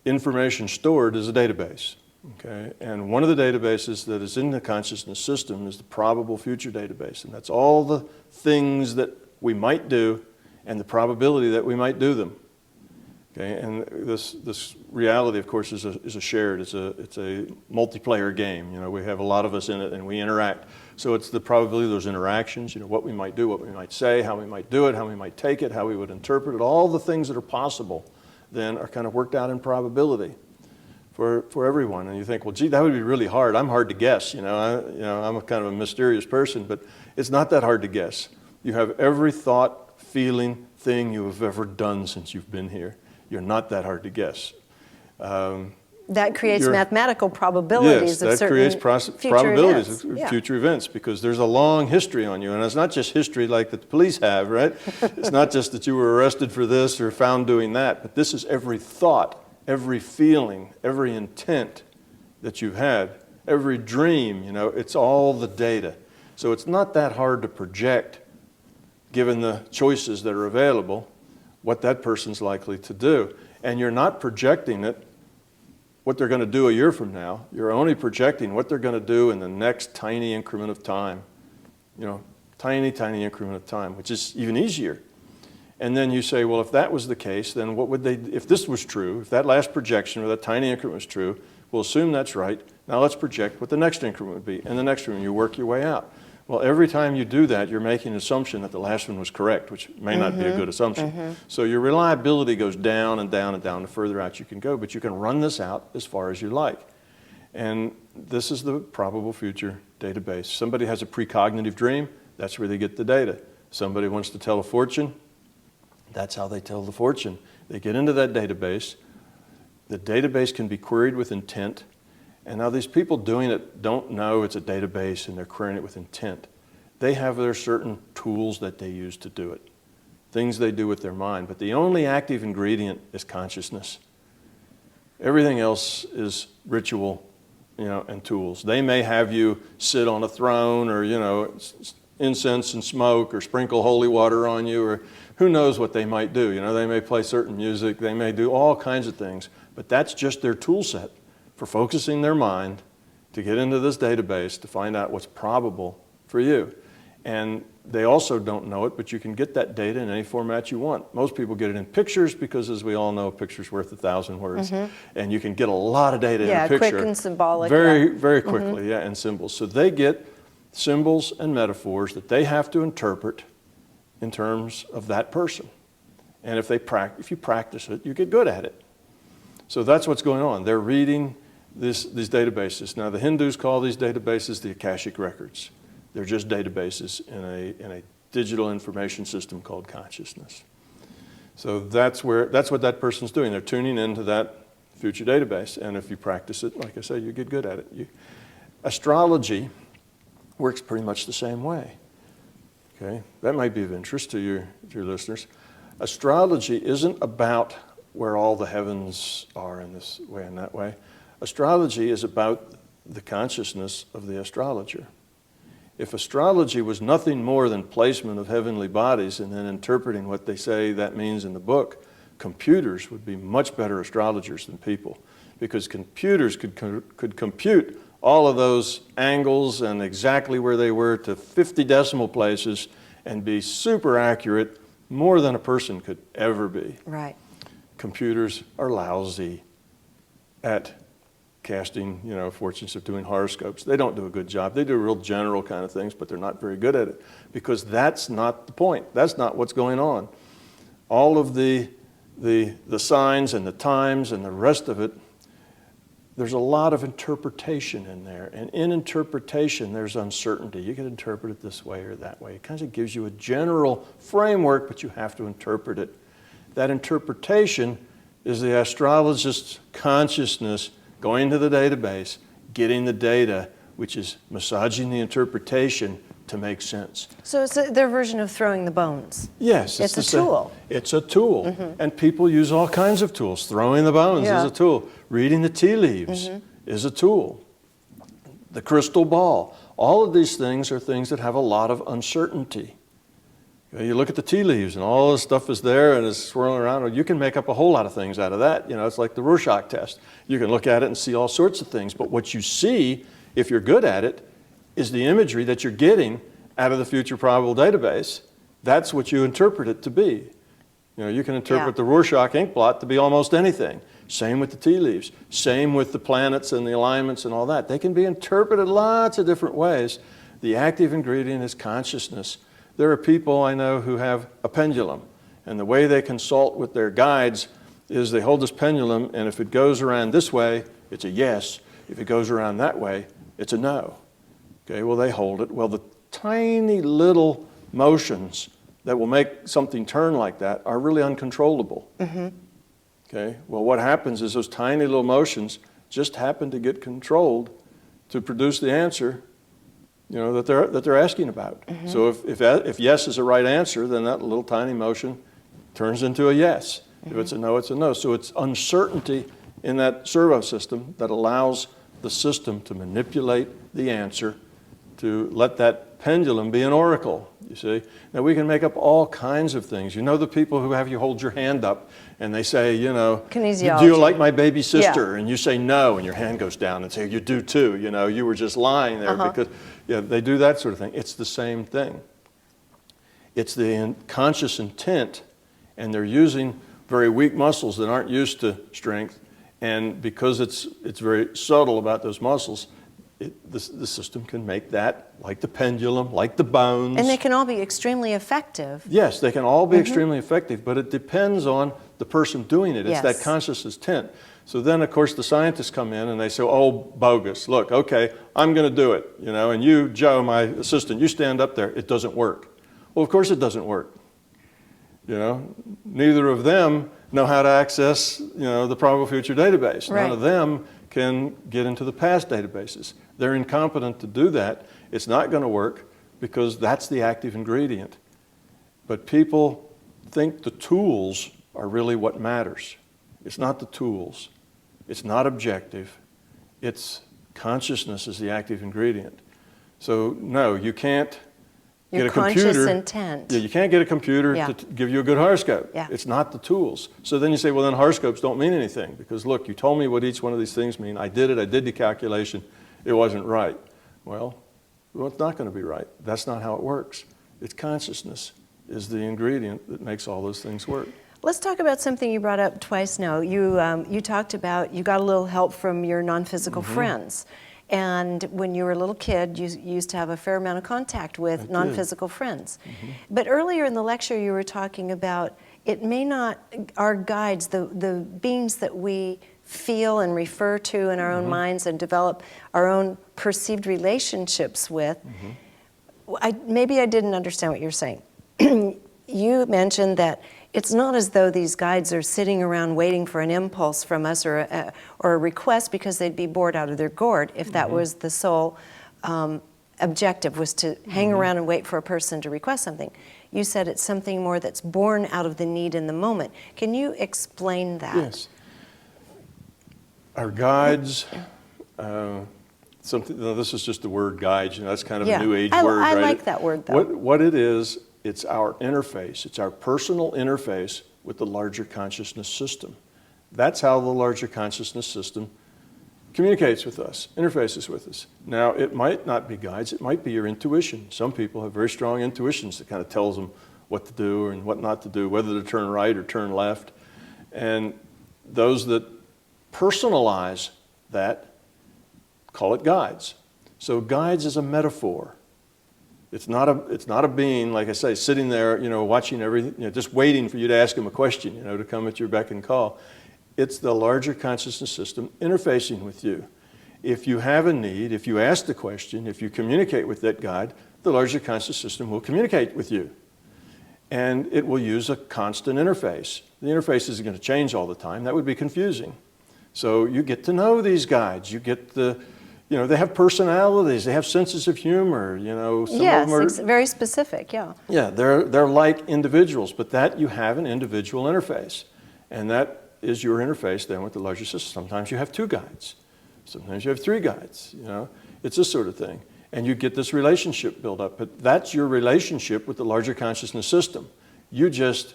Speaker 2: information stored is a database, okay? And one of the databases that is in the consciousness system is the probable future database, and that's all the things that we might do and the probability that we might do them, okay? And this reality, of course, is a shared, it's a multiplayer game. We have a lot of us in it, and we interact. So it's the probability of those interactions, what we might do, what we might say, how we might do it, how we might take it, how we would interpret it, all the things that are possible then are kind of worked out in probability for everyone. And you think, well, gee, that would be really hard. I'm hard to guess. I'm a kind of a mysterious person, but it's not that hard to guess. You have every thought, feeling, thing you have ever done since you've been here. You're not that hard to guess.
Speaker 1: That creates mathematical probabilities of certain
Speaker 2: creates probabilities
Speaker 1: events.
Speaker 2: of future events, because there's a long history on you. And it's not just history like that the police have, right? It's not just that you were arrested for this or found doing that, but this is every thought, every feeling, every intent that you've had, every dream, it's all the data. So it's not that hard to project, given the choices that are available, what that person's likely to do. And you're not projecting it what they're going to do a year from now. You're only projecting what they're going to do in the next tiny increment of time. Tiny, tiny increment of time, which is even easier. And then you say, well, if that was the case, then what would they, if this was true, if that last projection or that tiny increment was true, we'll assume that's right. Now let's project what the next increment would be. And the next one, you work your way out. Well, every time you do that, you're making an assumption that the last one was correct, which may not be a good assumption. So your reliability goes down and down and down the further out you can go, but you can run this out as far as you like. And this is the probable future database. Somebody has a precognitive dream, that's where they get the data. Somebody wants to tell a fortune, that's how they tell the fortune. They get into that database. The database can be queried with intent. And now these people doing it don't know it's a database and they're querying it with intent. They have their certain tools that they use to do it, things they do with their mind. But the only active ingredient is consciousness. Everything else is ritual, and tools. They may have you sit on a throne or, incense and smoke or sprinkle holy water on you, or who knows what they might do. You know, they may play certain music, they may do all kinds of things, but that's just their tool set for focusing their mind to get into this database to find out what's probable for you. And they also don't know it, but you can get that data in any format you want. Most people get it in pictures because, as we all know, a picture's worth 1,000 words. And you can get a lot of data in a picture.
Speaker 1: Quick and symbolic.
Speaker 2: Very quickly, and symbols. So they get symbols and metaphors that they have to interpret in terms of that person. And if you practice it, you get good at it. So that's what's going on. They're reading these databases. Now, the Hindus call these databases the Akashic records. They're just databases in a digital information system called consciousness. So that's what that person's doing. They're tuning into that future database. And if you practice it, like I say, you get good at it. Astrology works pretty much the same way. Okay, that might be of interest to your listeners. Astrology isn't about where all the heavens are in this way and that way. Astrology is about the consciousness of the astrologer. If astrology was nothing more than placement of heavenly bodies and then interpreting what they say that means in the book, computers would be much better astrologers than people, because computers could compute all of those angles and exactly where they were to 50 decimal places and be super accurate, more than a person could ever be.
Speaker 1: Right.
Speaker 2: Computers are lousy at casting, fortunes, of doing horoscopes. They don't do a good job. They do real general kind of things, but they're not very good at it, because that's not the point. That's not what's going on. All of the signs and the times and the rest of it, there's a lot of interpretation in there. And in interpretation, there's uncertainty. You can interpret it this way or that way. It kind of gives you a general framework, but you have to interpret it. That interpretation is the astrologist's consciousness going to the database, getting the data, which is massaging the interpretation to make sense.
Speaker 1: So it's their version of throwing the bones.
Speaker 2: Yes.
Speaker 1: It's a tool.
Speaker 2: It's a tool. And people use all kinds of tools. Throwing the bones is a tool. Reading the tea leaves is a tool. The crystal ball. All of these things are things that have a lot of uncertainty. You look at the tea leaves and all this stuff is there and is swirling around. You can make up a whole lot of things out of that. It's like the Rorschach test. You can look at it and see all sorts of things. But what you see, if you're good at it, is the imagery that you're getting out of the future probable database. That's what you interpret it to be. You can interpret the Rorschach Inkblot to be almost anything. Same with the tea leaves. Same with the planets and the alignments and all that. They can be interpreted lots of different ways. The active ingredient is consciousness. There are people I know who have a pendulum, and the way they consult with their guides is they hold this pendulum, and if it goes around this way, it's a yes. If it goes around that way, it's a no. Okay, well, they hold it. Well, the tiny little motions that will make something turn like that are really uncontrollable. Okay, well, what happens is those tiny little motions just happen to get controlled to produce the answer that they're asking about. So if yes is the right answer, then that little tiny motion turns into a yes. If it's a no, it's a no. So it's uncertainty in that servo system that allows the system to manipulate the answer to let that pendulum be an oracle, you see. Now, we can make up all kinds of things. The people who have you hold your hand up and they say,
Speaker 1: kinesiology.
Speaker 2: Do you like my baby sister? And you say no, and your hand goes down and say, you do too. You were just lying there because, they do that sort of thing. It's the same thing. It's the conscious intent, and they're using very weak muscles that aren't used to strength, and because it's very subtle about those muscles, the system can make that, like the pendulum, like the bones.
Speaker 1: And they can all be extremely effective.
Speaker 2: Yes, they can all be extremely effective, but it depends on the person doing it. It's that conscious intent. So then, of course, the scientists come in and they say, oh, bogus. Look, okay, I'm going to do it. And you, Joe, my assistant, you stand up there. It doesn't work. Well, of course it doesn't work. Neither of them know how to access, the probable future database.
Speaker 1: Right.
Speaker 2: None of them can get into the past databases. They're incompetent to do that. It's not going to work because that's the active ingredient. But people think the tools are really what matters. It's not the tools. It's not objective. It's consciousness is the active ingredient. So no, you can't
Speaker 1: Your
Speaker 2: get a
Speaker 1: conscious
Speaker 2: computer.
Speaker 1: intent.
Speaker 2: Yeah, you can't get a computer
Speaker 1: Yeah.
Speaker 2: to give you a good horoscope.
Speaker 1: Yeah.
Speaker 2: It's not the tools. So then you say, well, then horoscopes don't mean anything because look, you told me what each one of these things mean. I did it. I did the calculation. It wasn't right. Well, it's not going to be right. That's not how it works. It's consciousness is the ingredient that makes all those things work.
Speaker 1: Let's talk about something you brought up twice now. You talked about you got a little help from your non-physical friends. And when you were a little kid, you used to have a fair amount of contact with non-physical friends. But earlier in the lecture, you were talking about it may not, our guides, the beings that we feel and refer to in our own minds and develop our own perceived relationships with. Maybe I didn't understand what you're saying. You mentioned that it's not as though these guides are sitting around waiting for an impulse from us or a request because they'd be bored out of their gourd if that was the sole objective, was to hang around and wait for a person to request something. You said it's something more that's born out of the need in the moment. Can you explain that?
Speaker 2: Yes. Our guides, this is just the word guides, that's kind of a new age word,
Speaker 1: I
Speaker 2: right?
Speaker 1: like that word though.
Speaker 2: What it is, it's our interface. It's our personal interface with the larger consciousness system. That's how the larger consciousness system communicates with us, interfaces with us. Now, it might not be guides. It might be your intuition. Some people have very strong intuitions that kind of tells them what to do and what not to do, whether to turn right or turn left. And those that personalize that call it guides. So guides is a metaphor. It's not a being, like I say, sitting there, watching everything, just waiting for you to ask him a question, to come at your beck and call. It's the larger consciousness system interfacing with you. If you have a need, if you ask the question, if you communicate with that guide, the larger conscious system will communicate with you. And it will use a constant interface. The interface isn't going to change all the time. That would be confusing. So you get to know these guides. You get they have personalities, they have senses of humor, some of them are
Speaker 1: very specific, yeah.
Speaker 2: Yeah, they're like individuals, but that you have an individual interface. And that is your interface then with the larger system. Sometimes you have 2 guides. Sometimes you have 3 guides, It's this sort of thing. And you get this relationship built up, but that's your relationship with the larger consciousness system. You just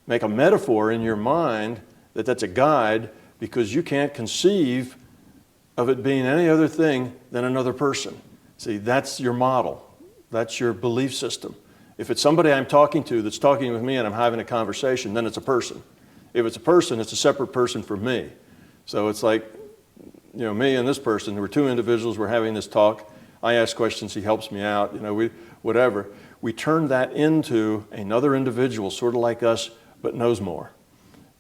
Speaker 2: make a metaphor in your mind that that's a guide because you can't conceive of it being any other thing than another person. See, that's your model. That's your belief system. If it's somebody I'm talking to that's talking with me and I'm having a conversation, then it's a person. If it's a person, it's a separate person from me. So it's like, me and this person, there were 2 individuals, we're having this talk. I ask questions, he helps me out, whatever. We turn that into another individual, sort of like us, but knows more.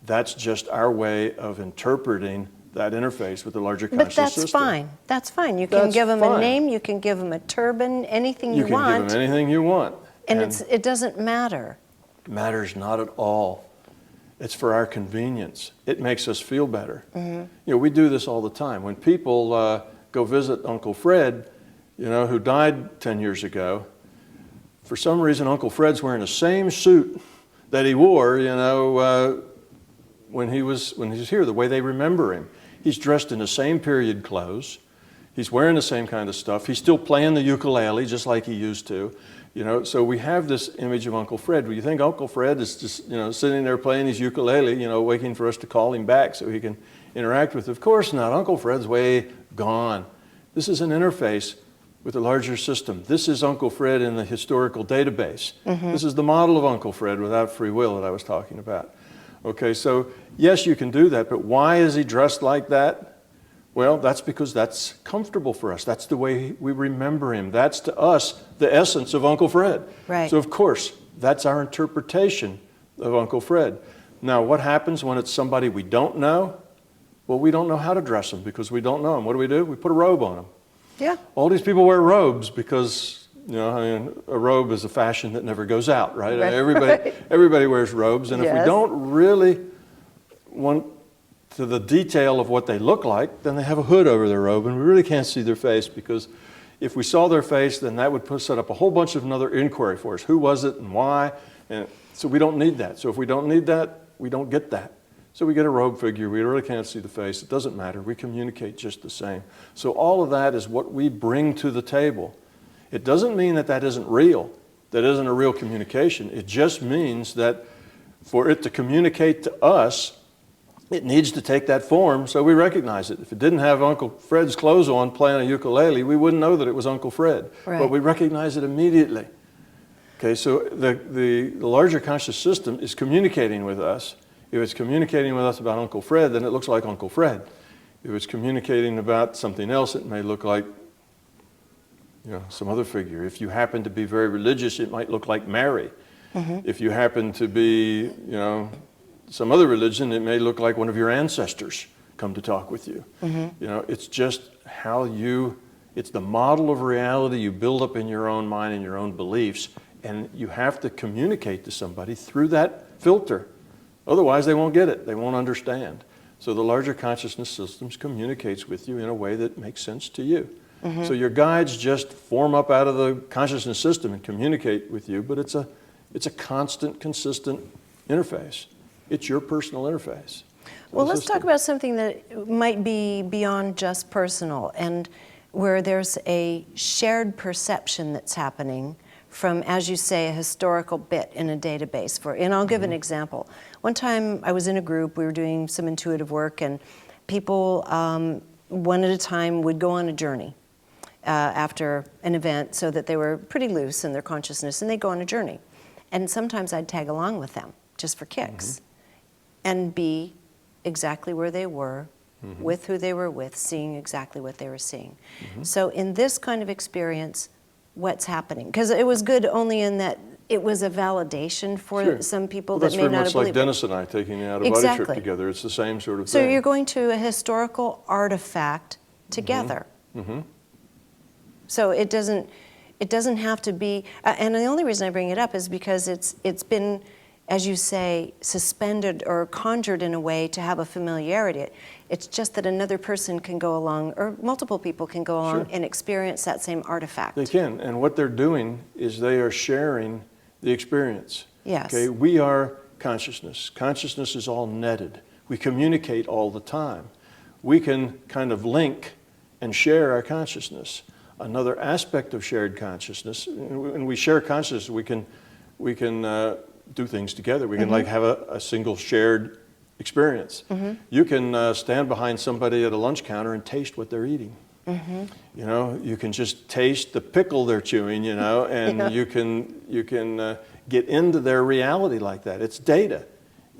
Speaker 2: That's just our way of interpreting that interface with the larger conscious system.
Speaker 1: But that's fine. That's fine. You can give them a name, you can give them a turban, anything you want.
Speaker 2: You can give them anything you want.
Speaker 1: And it doesn't matter.
Speaker 2: It matters not at all. It's for our convenience. It makes us feel better. We do this all the time. When people go visit Uncle Fred, who died 10 years ago, for some reason Uncle Fred's wearing the same suit that he wore, when he was here, the way they remember him. He's dressed in the same period clothes. He's wearing the same kind of stuff. He's still playing the ukulele just like he used to. So we have this image of Uncle Fred. Do you think Uncle Fred is just, sitting there playing his ukulele, waiting for us to call him back so he can interact with? Of course not. Uncle Fred's way gone. This is an interface with a larger system. This is Uncle Fred in the historical database. This is the model of Uncle Fred without free will that I was talking about. Okay, so yes, you can do that, but why is he dressed like that? Well, that's because that's comfortable for us. That's the way we remember him. That's to us the essence of Uncle Fred.
Speaker 1: Right.
Speaker 2: So of course, that's our interpretation of Uncle Fred. Now, what happens when it's somebody we don't know? Well, we don't know how to dress them because we don't know them. What do? We put a robe on them.
Speaker 1: Yeah.
Speaker 2: All these people wear robes because a robe is a fashion that never goes out, right? Everybody wears robes, and if we don't really want to the detail of what they look like, then they have a hood over their robe, and we really can't see their face because if we saw their face, then that would set up a whole bunch of another inquiry for us. Who was it and why? And so we don't need that. So if we don't need that, we don't get that. So we get a robe figure. We really can't see the face. It doesn't matter. We communicate just the same. So all of that is what we bring to the table. It doesn't mean that that isn't real. that isn't a real communication. It just means that for it to communicate to us, it needs to take that form so we recognize it. If it didn't have Uncle Fred's clothes on playing a ukulele, we wouldn't know that it was Uncle Fred.
Speaker 1: Right.
Speaker 2: But we recognize it immediately. Okay, so the larger conscious system is communicating with us. If it's communicating with us about Uncle Fred, then it looks like Uncle Fred. If it's communicating about something else, it may look like, some other figure. If you happen to be very religious, it might look like Mary. If you happen to be, some other religion, it may look like one of your ancestors come to talk with you. It's just it's the model of reality you build up in your own mind and your own beliefs, and you have to communicate to somebody through that filter. Otherwise, they won't get it. They won't understand. So the larger consciousness systems communicates with you in a way that makes sense to you. So your guides just form up out of the consciousness system and communicate with you, but it's a constant, consistent interface. It's your personal interface.
Speaker 1: Well, let's talk about something that might be beyond just personal, and where there's a shared perception that's happening from, as you say, a historical bit in a database. And I'll give an example. One time I was in a group, we were doing some intuitive work, and people, one at a time, would go on a journey after an event, so that they were pretty loose in their consciousness, and they'd go on a journey. And sometimes I'd tag along with them, just for kicks, and be exactly where they were, with who they were with, seeing exactly what they were seeing. So in this kind of experience, what's happening? Because it was good only in that it was a validation for some people that may not have believed it.
Speaker 2: That's very much like Dennis and I taking the out-of-body trip together. It's the same sort of thing.
Speaker 1: So you're going to a historical artifact together. So it doesn't have to be, and the only reason I bring it up is because it's been, as you say, suspended or conjured in a way to have a familiarity. It's just that another person can go along, or multiple people can go along and experience that same artifact.
Speaker 2: They can, and what they're doing is they are sharing the experience.
Speaker 1: Yes.
Speaker 2: Okay, we are consciousness. Consciousness is all netted. We communicate all the time. We can kind of link and share our consciousness. Another aspect of shared consciousness, and we share consciousness, we can do things together. We can like have a single shared experience. You can stand behind somebody at a lunch counter and taste what they're eating. You can just taste the pickle they're chewing, and you can get into their reality like that. It's data.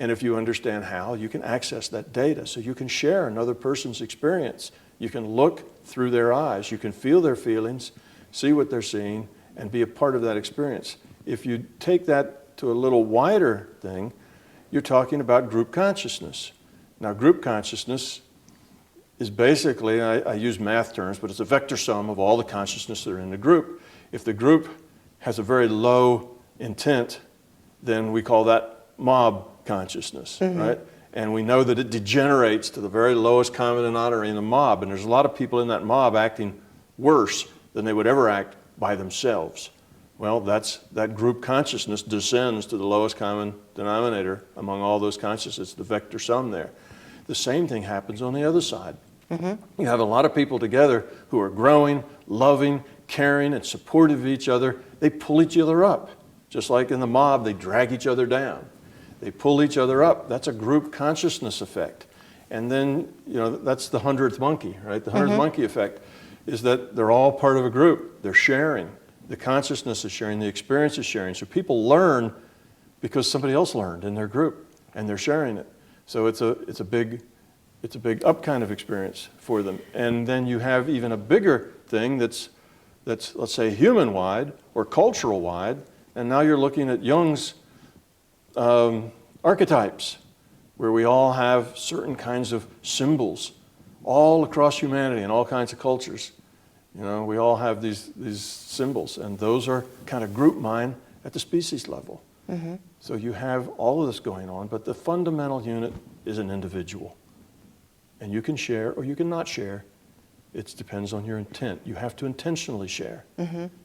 Speaker 2: And if you understand how, you can access that data. So you can share another person's experience. You can look through their eyes. You can feel their feelings, see what they're seeing, and be a part of that experience. If you take that to a little wider thing, you're talking about group consciousness. Now, group consciousness is basically, I use math terms, but it's a vector sum of all the consciousness that are in the group. If the group has a very low intent, then we call that mob consciousness, right? And we know that it degenerates to the very lowest common denominator in a mob, and there's a lot of people in that mob acting worse than they would ever act by themselves. Well, that group consciousness descends to the lowest common denominator among all those consciousnesses, the vector sum there. The same thing happens on the other side. You have a lot of people together who are growing, loving, caring, and supportive of each other. They pull each other up. Just like in the mob, they drag each other down. They pull each other up. That's a group consciousness effect. And then, that's the 100th monkey, right? The 100th monkey effect is that they're all part of a group. They're sharing. The consciousness is sharing. The experience is sharing. So people learn because somebody else learned in their group, and they're sharing it. So it's a big up kind of experience for them. And then you have even a bigger thing that's let's say human-wide or cultural-wide, and now you're looking at Jung's archetypes, where we all have certain kinds of symbols all across humanity and all kinds of cultures. We all have these symbols, and those are kind of group mind at the species level. So you have all of this going on, but the fundamental unit is an individual. And you can share or you can not share. It depends on your intent. You have to intentionally share.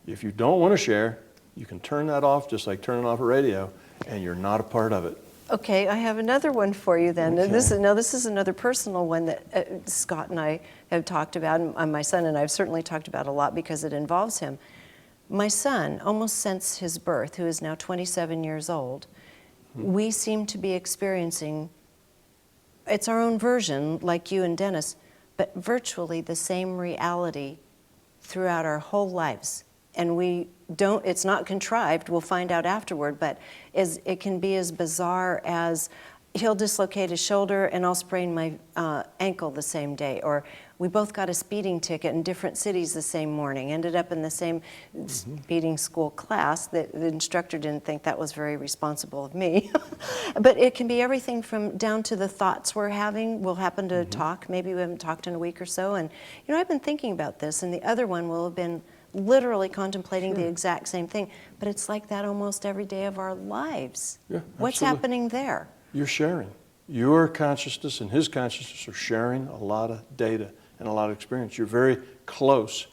Speaker 2: If you don't want to share, you can turn that off just like turning off a radio, and you're not a part of it.
Speaker 1: Okay, I have another one for you then.
Speaker 2: Okay.
Speaker 1: This is another personal one that Scott and I have talked about, and my son and I have certainly talked about a lot because it involves him. My son, almost since his birth, who is now 27 years old, we seem to be experiencing, it's our own version, like you and Dennis, but virtually the same reality throughout our whole lives. And we don't, it's not contrived, we'll find out afterward, but it can be as bizarre as he'll dislocate his shoulder and I'll sprain my ankle the same day. Or we both got a speeding ticket in different cities the same morning, ended up in the same speeding school class. That the instructor didn't think that was very responsible of me. But it can be everything from down to the thoughts we're having. We'll happen to talk, maybe we haven't talked in a week or so, and you know, I've been thinking about this, and the other one will have been literally contemplating the exact same thing. But it's like that almost every day of our lives.
Speaker 2: Yeah,
Speaker 1: what's
Speaker 2: absolutely.
Speaker 1: happening there?
Speaker 2: You're sharing. Your consciousness and his consciousness are sharing a lot of data and a lot of experience. You're very close.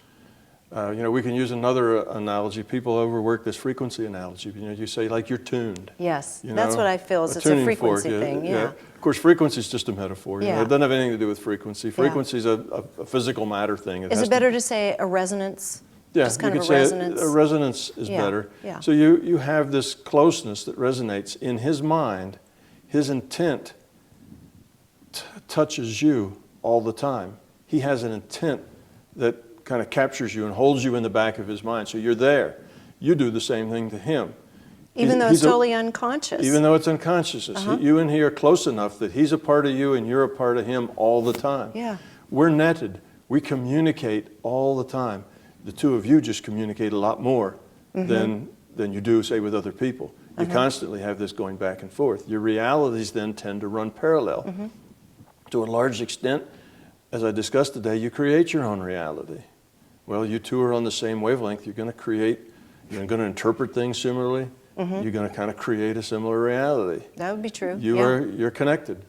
Speaker 2: You know, we can use another analogy. People overwork this frequency analogy. You know, you say like you're tuned.
Speaker 1: Yes,
Speaker 2: you
Speaker 1: that's
Speaker 2: know,
Speaker 1: what I feel is it's a
Speaker 2: tuning
Speaker 1: frequency
Speaker 2: fork,
Speaker 1: thing. Yeah.
Speaker 2: Of course, frequency is just a metaphor. You know,
Speaker 1: Yeah.
Speaker 2: it doesn't have anything to do with frequency. Frequency is a physical matter thing.
Speaker 1: Is it better to say a resonance?
Speaker 2: Yeah,
Speaker 1: Just kind
Speaker 2: you
Speaker 1: of
Speaker 2: could
Speaker 1: a
Speaker 2: say
Speaker 1: resonance?
Speaker 2: a resonance is
Speaker 1: Yeah,
Speaker 2: better.
Speaker 1: yeah.
Speaker 2: So you have this closeness that resonates in his mind. His intent touches you all the time. He has an intent that kind of captures you and holds you in the back of his mind. So you're there. You do the same thing to him.
Speaker 1: Even though it's totally unconscious.
Speaker 2: Even though it's unconscious. You and he are close enough that he's a part of you and you're a part of him all the time.
Speaker 1: Yeah.
Speaker 2: We're netted. We communicate all the time. The two of you just communicate a lot more than you do, say, with other people. You constantly have this going back and forth. Your realities then tend to run parallel. To a large extent, as I discussed today, you create your own reality. Well, you two are on the same wavelength. You're going to create, you're going to interpret things similarly. You're going to kind of create a similar reality.
Speaker 1: That would be true.
Speaker 2: You're connected.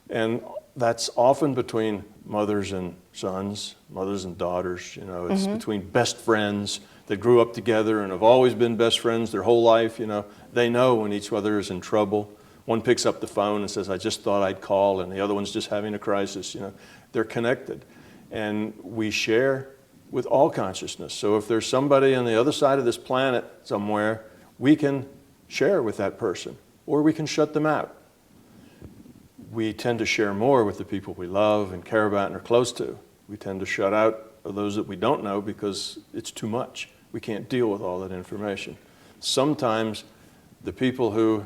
Speaker 2: And that's often between mothers and sons, mothers and daughters. You know, it's between best friends that grew up together and have always been best friends their whole life. You know, they know when each other is in trouble. One picks up the phone and says, I just thought I'd call, and the other one's just having a crisis. You know, they're connected. And we share with all consciousness. So if there's somebody on the other side of this planet somewhere, we can share with that person, or we can shut them out. We tend to share more with the people we love and care about and are close to. We tend to shut out those that we don't know because it's too much. We can't deal with all that information. Sometimes the people who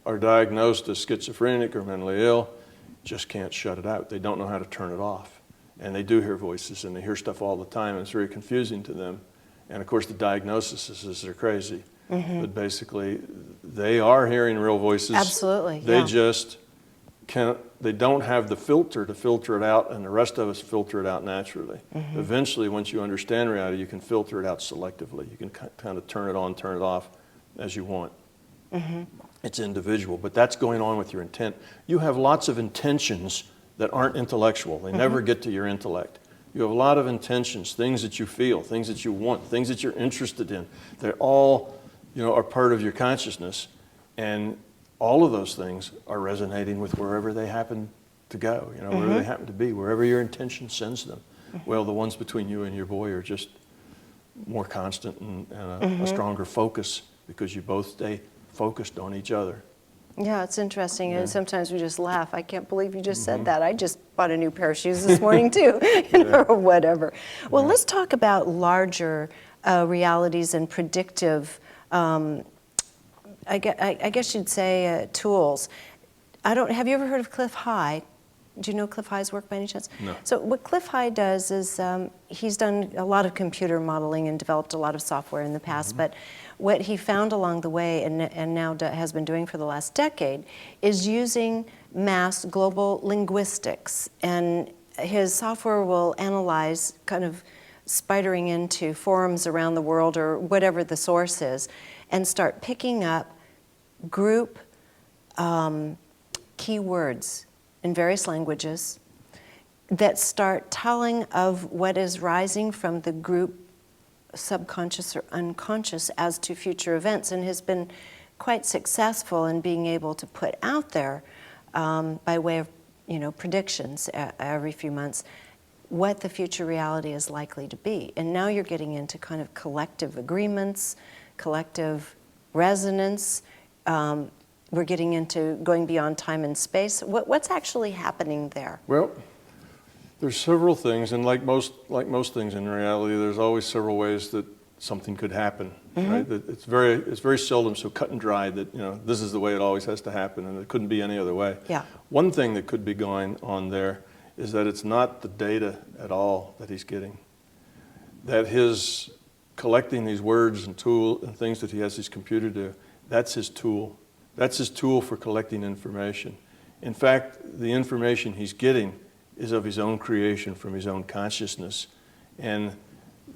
Speaker 2: are diagnosed as schizophrenic or mentally ill just can't shut it out. They don't know how to turn it off. And they do hear voices and they hear stuff all the time, and it's very confusing to them. And of course the diagnosis is they're crazy. But basically they are hearing real voices.
Speaker 1: Absolutely.
Speaker 2: They just can't, they don't have the filter to filter it out, and the rest of us filter it out naturally. Eventually, once you understand reality, you can filter it out selectively. You can kind of turn it on, turn it off as you want. It's individual, but that's going on with your intent. You have lots of intentions that aren't intellectual. They never get to your intellect. You have a lot of intentions, things that you feel, things that you want, things that you're interested in. They're all, you know, are part of your consciousness, and all of those things are resonating with wherever they happen to go, you know, wherever they happen to be, wherever your intention sends them. Well, the ones between you and your boy are just more constant and a stronger focus, because you both stay focused on each other.
Speaker 1: Yeah, it's interesting, and sometimes we just laugh. I can't believe you just said that. I just bought a new pair of shoes this morning too, you know, or whatever. Well, let's talk about larger realities and predictive, I guess you'd say tools. Have you ever heard of Cliff High? Do you know Cliff High's work by any chance?
Speaker 2: No.
Speaker 1: So what Cliff High does is he's done a lot of computer modeling and developed a lot of software in the past, but what he found along the way and now has been doing for the last decade is using mass global linguistics. And his software will analyze, kind of spidering into forums around the world or whatever the source is, and start picking up group keywords in various languages that start telling of what is rising from the group subconscious or unconscious as to future events, and has been quite successful in being able to put out there by way of, you know, predictions every few months what the future reality is likely to be. And now you're getting into kind of collective agreements, collective resonance. We're getting into going beyond time and space. What's actually happening there?
Speaker 2: Well, there's several things, and like most things in reality, there's always several ways that something could happen. Right? It's very seldom so cut and dry that this is the way it always has to happen, and it couldn't be any other way.
Speaker 1: Yeah.
Speaker 2: One thing that could be going on there is that it's not the data at all that he's getting. That his collecting these words and things that he has his computer do, that's his tool. That's his tool for collecting information. In fact, the information he's getting is of his own creation from his own consciousness. And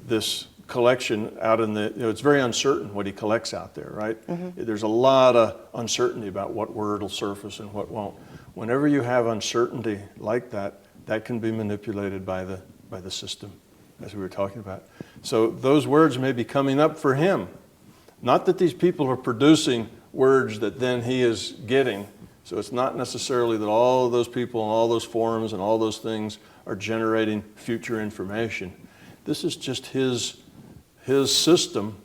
Speaker 2: this collection out in it's very uncertain what he collects out there, right? There's a lot of uncertainty about what word will surface and what won't. Whenever you have uncertainty like that, that can be manipulated by the system, as we were talking about. So those words may be coming up for him. Not that these people are producing words that then he is getting. So it's not necessarily that all of those people and all those forums and all those things are generating future information. This is just his system,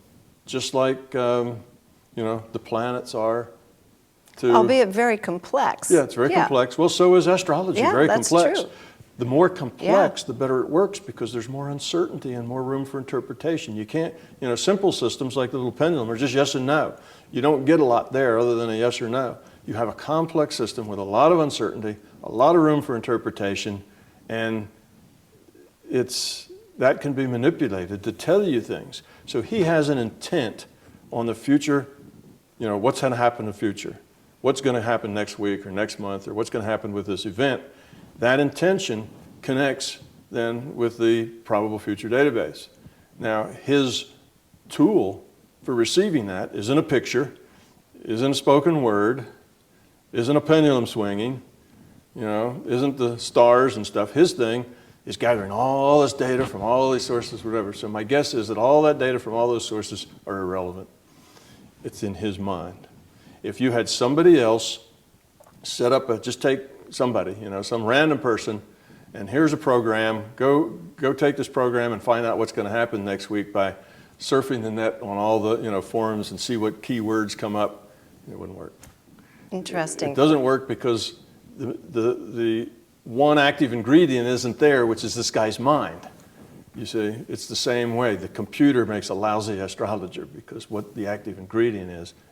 Speaker 2: just like the planets are.
Speaker 1: Albeit very complex.
Speaker 2: Yeah, it's very complex. Well, so is astrology, very
Speaker 1: that's
Speaker 2: complex.
Speaker 1: True.
Speaker 2: The more complex, the better it works, because there's more uncertainty and more room for interpretation. You can't, simple systems like the little pendulum are just yes and no. You don't get a lot there other than a yes or no. You have a complex system with a lot of uncertainty, a lot of room for interpretation, and that can be manipulated to tell you things. So he has an intent on the future, what's going to happen in the future, what's going to happen next week or next month, or what's going to happen with this event. That intention connects then with the probable future database. Now, his tool for receiving that isn't a picture, isn't a spoken word, isn't a pendulum swinging, isn't the stars and stuff. His thing is gathering all this data from all these sources, whatever. So my guess is that all that data from all those sources are irrelevant. It's in his mind. If you had somebody else set up just take somebody, some random person, and here's a program, go take this program and find out what's going to happen next week by surfing the net on all the forums and see what keywords come up, it wouldn't work.
Speaker 1: Interesting.
Speaker 2: It doesn't work because the one active ingredient isn't there, which is this guy's mind. You see, it's the same way. The computer makes a lousy astrologer because what the active ingredient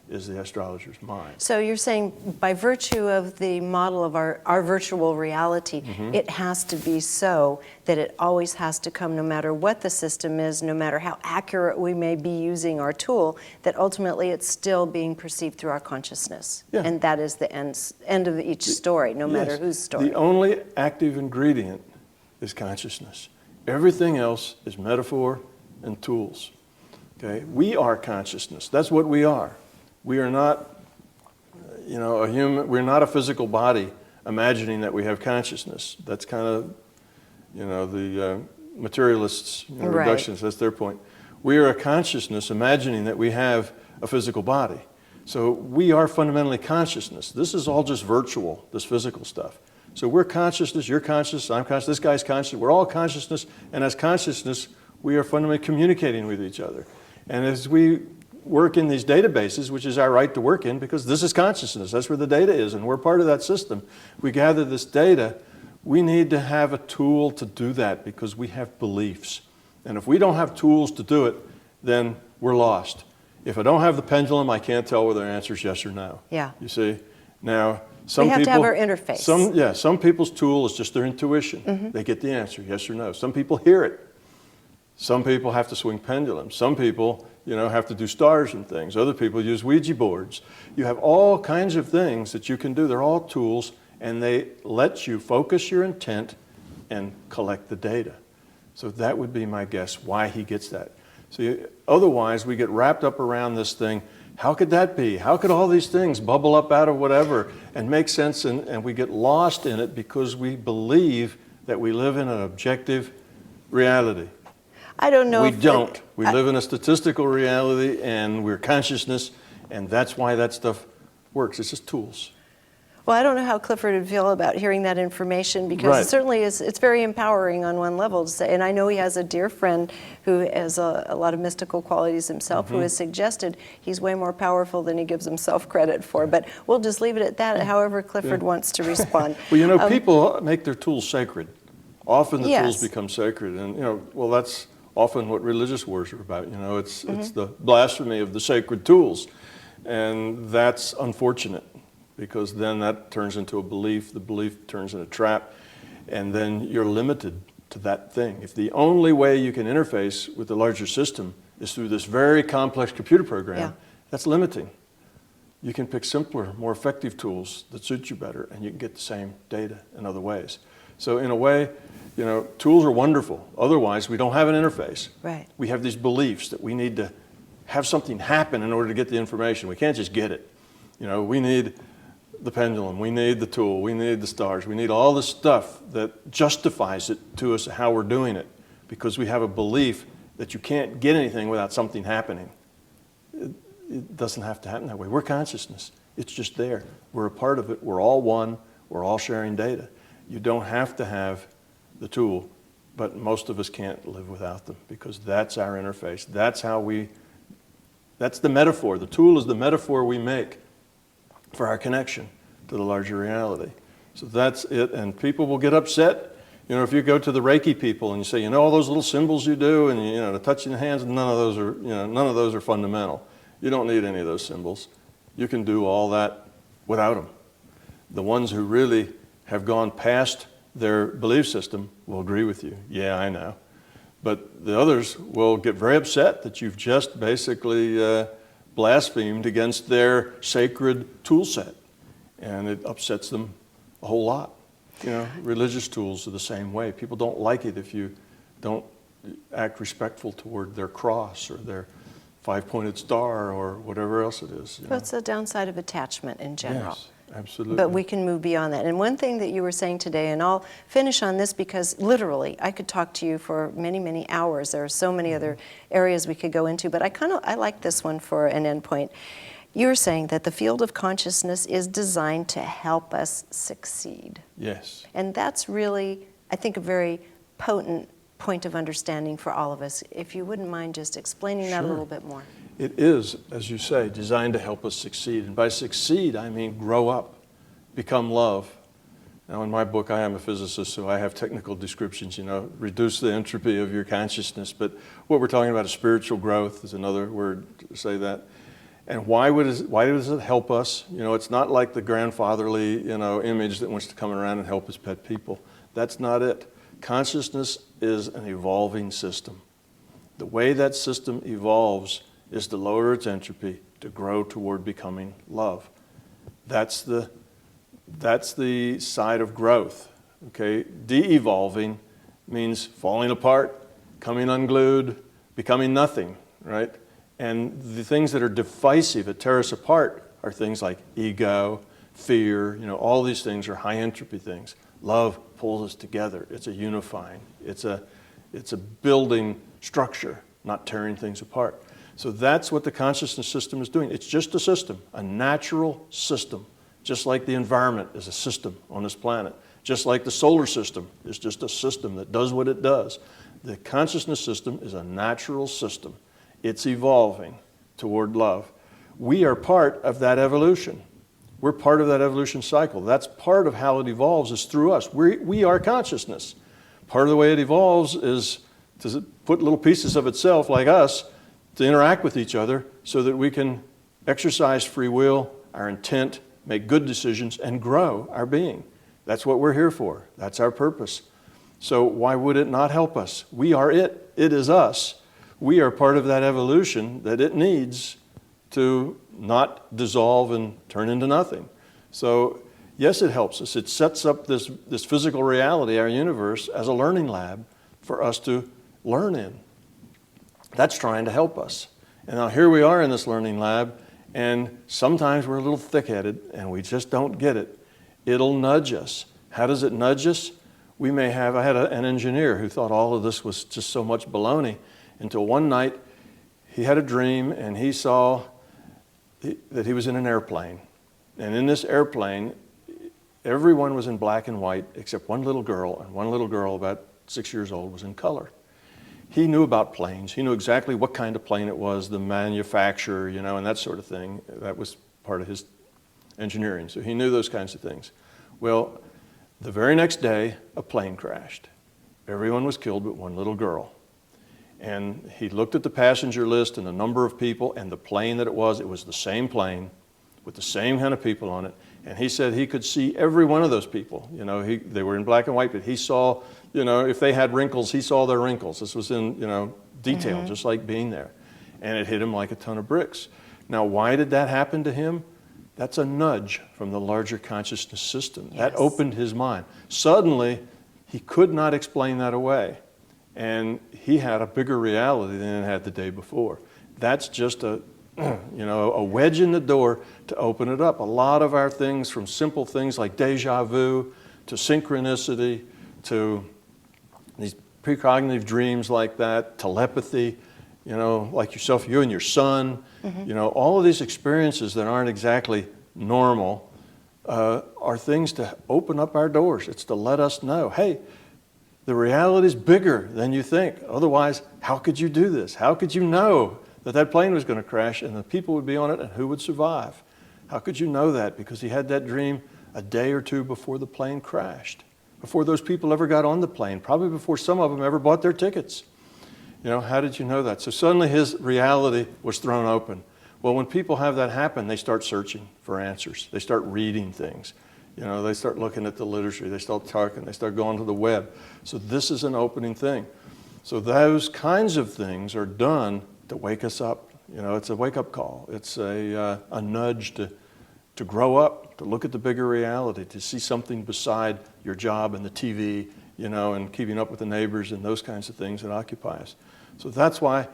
Speaker 2: is the astrologer's mind.
Speaker 1: So you're saying by virtue of the model of our virtual reality, it has to be so that it always has to come, no matter what the system is, no matter how accurate we may be using our tool, that ultimately it's still being perceived through our consciousness. Yeah. And that is the end of each story, no matter whose story.
Speaker 2: The only active ingredient is consciousness. Everything else is metaphor and tools. Okay? We are consciousness. That's what we are. We are not, a human. We're not a physical body imagining that we have consciousness. That's kind of, the materialists, reductionists. That's their point. We are a consciousness imagining that we have a physical body. So we are fundamentally consciousness. This is all just virtual, this physical stuff. So we're consciousness, you're conscious, I'm conscious, this guy's conscious. We're all consciousness, and as consciousness, we are fundamentally communicating with each other. And as we work in these databases, which is our right to work in, because this is consciousness, that's where the data is, and we're part of that system. We gather this data, we need to have a tool to do that because we have beliefs. And if we don't have tools to do it, then we're lost. If I don't have the pendulum, I can't tell whether the answer is yes or no.
Speaker 1: Yeah.
Speaker 2: You see? Now,
Speaker 1: we have to have our interface.
Speaker 2: Some people's tool is just their intuition. They get the answer, yes or no. Some people hear it. Some people have to swing pendulums. Some people, have to do stars and things. Other people use Ouija boards. You have all kinds of things that you can do. They're all tools, and they let you focus your intent and collect the data. So that would be my guess, why he gets that. See, otherwise, we get wrapped up around this thing. How could that be? How could all these things bubble up out of whatever and make sense, and we get lost in it because we believe that we live in an objective reality.
Speaker 1: I don't know.
Speaker 2: We don't. We live in a statistical reality, and we're consciousness, and that's why that stuff works. It's just tools.
Speaker 1: Well, I don't know how Clifford would feel about hearing that information, because
Speaker 2: Right.
Speaker 1: it certainly is, it's very empowering on one level to say, and I know he has a dear friend who has a lot of mystical qualities himself, who has suggested he's way more powerful than he gives himself credit for, but we'll just leave it at that, however Clifford wants to respond.
Speaker 2: Well, you know, people make their tools sacred. Often the
Speaker 1: Yes.
Speaker 2: tools become sacred, and you know, well, that's often what religious wars are about. You know, it's the blasphemy of the sacred tools, and that's unfortunate, because then that turns into a belief. The belief turns into a trap, and then you're limited to that thing. If the only way you can interface with the larger system is through this very complex computer program, that's limiting. You can pick simpler, more effective tools that suit you better, and you can get the same data in other ways. So in a way, you know, tools are wonderful. Otherwise, we don't have an interface.
Speaker 1: Right.
Speaker 2: We have these beliefs that we need to have something happen in order to get the information. We can't just get it. You know, we need the pendulum, we need the tool, we need the stars, we need all the stuff that justifies it to us how we're doing it, because we have a belief that you can't get anything without something happening. It doesn't have to happen that way. We're consciousness. It's just there. We're a part of it. We're all one. We're all sharing data. You don't have to have the tool, but most of us can't live without them, because that's our interface. That's the metaphor. The tool is the metaphor we make for our connection to the larger reality. So that's it, and people will get upset. You know, if you go to the Reiki people and you say, you know, all those little symbols you do, and you know, the touching the hands, none of those are fundamental. You don't need any of those symbols. You can do all that without them. The ones who really have gone past their belief system will agree with you. Yeah, I know. But the others will get very upset that you've just basically blasphemed against their sacred tool set. And it upsets them a whole lot. You know, religious tools are the same way. People don't like it if you don't act respectful toward their cross or their five-pointed star or whatever else it is.
Speaker 1: Well, it's the downside of attachment in general.
Speaker 2: Yes, absolutely.
Speaker 1: But we can move beyond that. And one thing that you were saying today, and I'll finish on this because literally I could talk to you for many, many hours. There are so many other areas we could go into, but I like this one for an endpoint. You're saying that the field of consciousness is designed to help us succeed.
Speaker 2: Yes.
Speaker 1: And that's really, I think, a very potent point of understanding for all of us. If you wouldn't mind just explaining that a little bit more.
Speaker 2: It is, as you say, designed to help us succeed. And by succeed, I mean grow up, become love. Now, in my book, I am a physicist, so I have technical descriptions, you know, reduce the entropy of your consciousness. But what we're talking about is spiritual growth, is another word to say that. And why does it help us? You know, it's not like the grandfatherly, you know, image that wants to come around and help us pet people. That's not it. Consciousness is an evolving system. The way that system evolves is to lower its entropy, to grow toward becoming love. That's the side of growth. Okay, de-evolving means falling apart, coming unglued, becoming nothing, right? And the things that are divisive, that tear us apart, are things like ego, fear, you know, all these things are high entropy things. Love pulls us together. It's a unifying. It's a building structure, not tearing things apart. So that's what the consciousness system is doing. It's just a system, a natural system, just like the environment is a system on this planet, just like the solar system is just a system that does what it does. The consciousness system is a natural system. It's evolving toward love. We are part of that evolution. We're part of that evolution cycle. That's part of how it evolves is through us. We are consciousness. Part of the way it evolves is to put little pieces of itself, like us, to interact with each other so that we can exercise free will, our intent, make good decisions, and grow our being. That's what we're here for. That's our purpose. So why would it not help us? We are it. It is us. We are part of that evolution that it needs to not dissolve and turn into nothing. So yes, it helps us. It sets up this physical reality, our universe, as a learning lab for us to learn in. That's trying to help us. And now here we are in this learning lab, and sometimes we're a little thick-headed and we just don't get it. It'll nudge us. How does it nudge us? I had an engineer who thought all of this was just so much baloney, until one night he had a dream and he saw that he was in an airplane. And in this airplane, everyone was in black and white except one little girl, and one little girl about 6 years old was in color. He knew about planes. He knew exactly what kind of plane it was, the manufacturer, and that sort of thing. That was part of his engineering. So he knew those kinds of things. Well, the very next day, a plane crashed. Everyone was killed but one little girl. And he looked at the passenger list and the number of people and the plane that it was the same plane with the same kind of people on it. And he said he could see every one of those people. They were in black and white, but he saw, if they had wrinkles, he saw their wrinkles. This was in, detail, just like being there. And it hit him like a ton of bricks. Now, why did that happen to him? That's a nudge from the larger consciousness system. Yes. That opened his mind. Suddenly, he could not explain that away. And he had a bigger reality than he had the day before. That's just a wedge in the door to open it up. A lot of our things, from simple things like deja vu, to synchronicity, to these precognitive dreams like that, telepathy, like yourself, you and your son, all of these experiences that aren't exactly normal are things to open up our doors. It's to let us know, hey, the reality is bigger than you think. Otherwise, how could you do this? How could you know that plane was going to crash and the people would be on it and who would survive? How could you know that? Because he had that dream a day or two before the plane crashed, before those people ever got on the plane, probably before some of them ever bought their tickets. How did you know that? So suddenly his reality was thrown open. Well, when people have that happen, they start searching for answers. They start reading things. They start looking at the literature. They start talking. They start going to the web. So this is an opening thing. So those kinds of things are done to wake us up. It's a wake-up call. It's a nudge to grow up, to look at the bigger reality, to see something beside your job and the TV, and keeping up with the neighbors and those kinds of things that occupy us. So that's why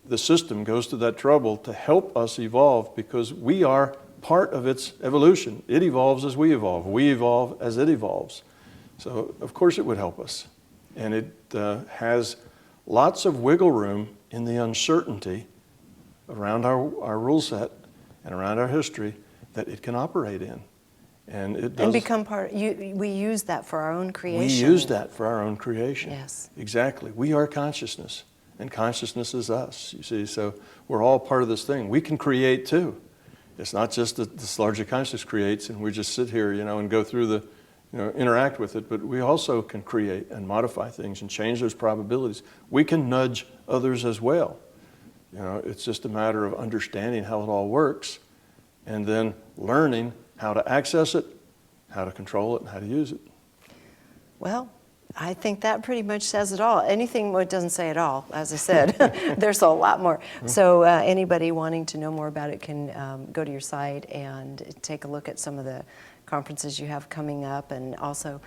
Speaker 2: the system goes to that trouble to help us evolve, because we are part of its evolution. It evolves as we evolve. We evolve as it evolves. So of course it would help us. And it has lots of wiggle room in the uncertainty around our rule set and around our history that it can operate in. And it does.
Speaker 1: And become part, we use that for our own creation.
Speaker 2: We use that for our own creation.
Speaker 1: Yes.
Speaker 2: Exactly. We are consciousness, and consciousness is us, you see. So we're all part of this thing. We can create too. It's not just that this larger consciousness creates and we just sit here, and go through interact with it, but we also can create and modify things and change those probabilities. We can nudge others as well. It's just a matter of understanding how it all works and then learning how to access it, how to control it, and how to use it.
Speaker 1: Well, I think that pretty much says it all. Anything, it doesn't say it all, as I said. There's a lot more. So anybody wanting to know more about it can go to your site and take a look at some of the conferences you have coming up, and also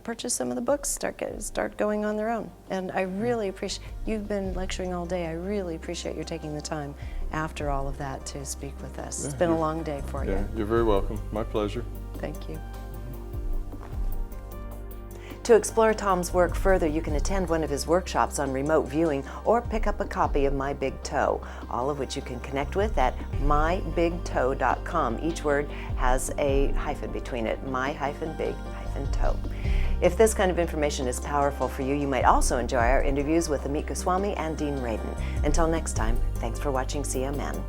Speaker 1: purchase some of the books, start going on their own. And I really appreciate, you've been lecturing all day. I really appreciate you taking the time after all of that to speak with us. It's been a long day for you.
Speaker 2: You're very welcome. My pleasure.
Speaker 1: Thank you. To explore Tom's work further, you can attend one of his workshops on remote viewing or pick up a copy of My Big Toe, all of which you can connect with at mybigtoe.com. Each word has a hyphen between it, my-big-toe. If this kind of information is powerful for you, you might also enjoy our interviews with Amit Goswami and Dean Radin. Until next time, thanks for watching CMN.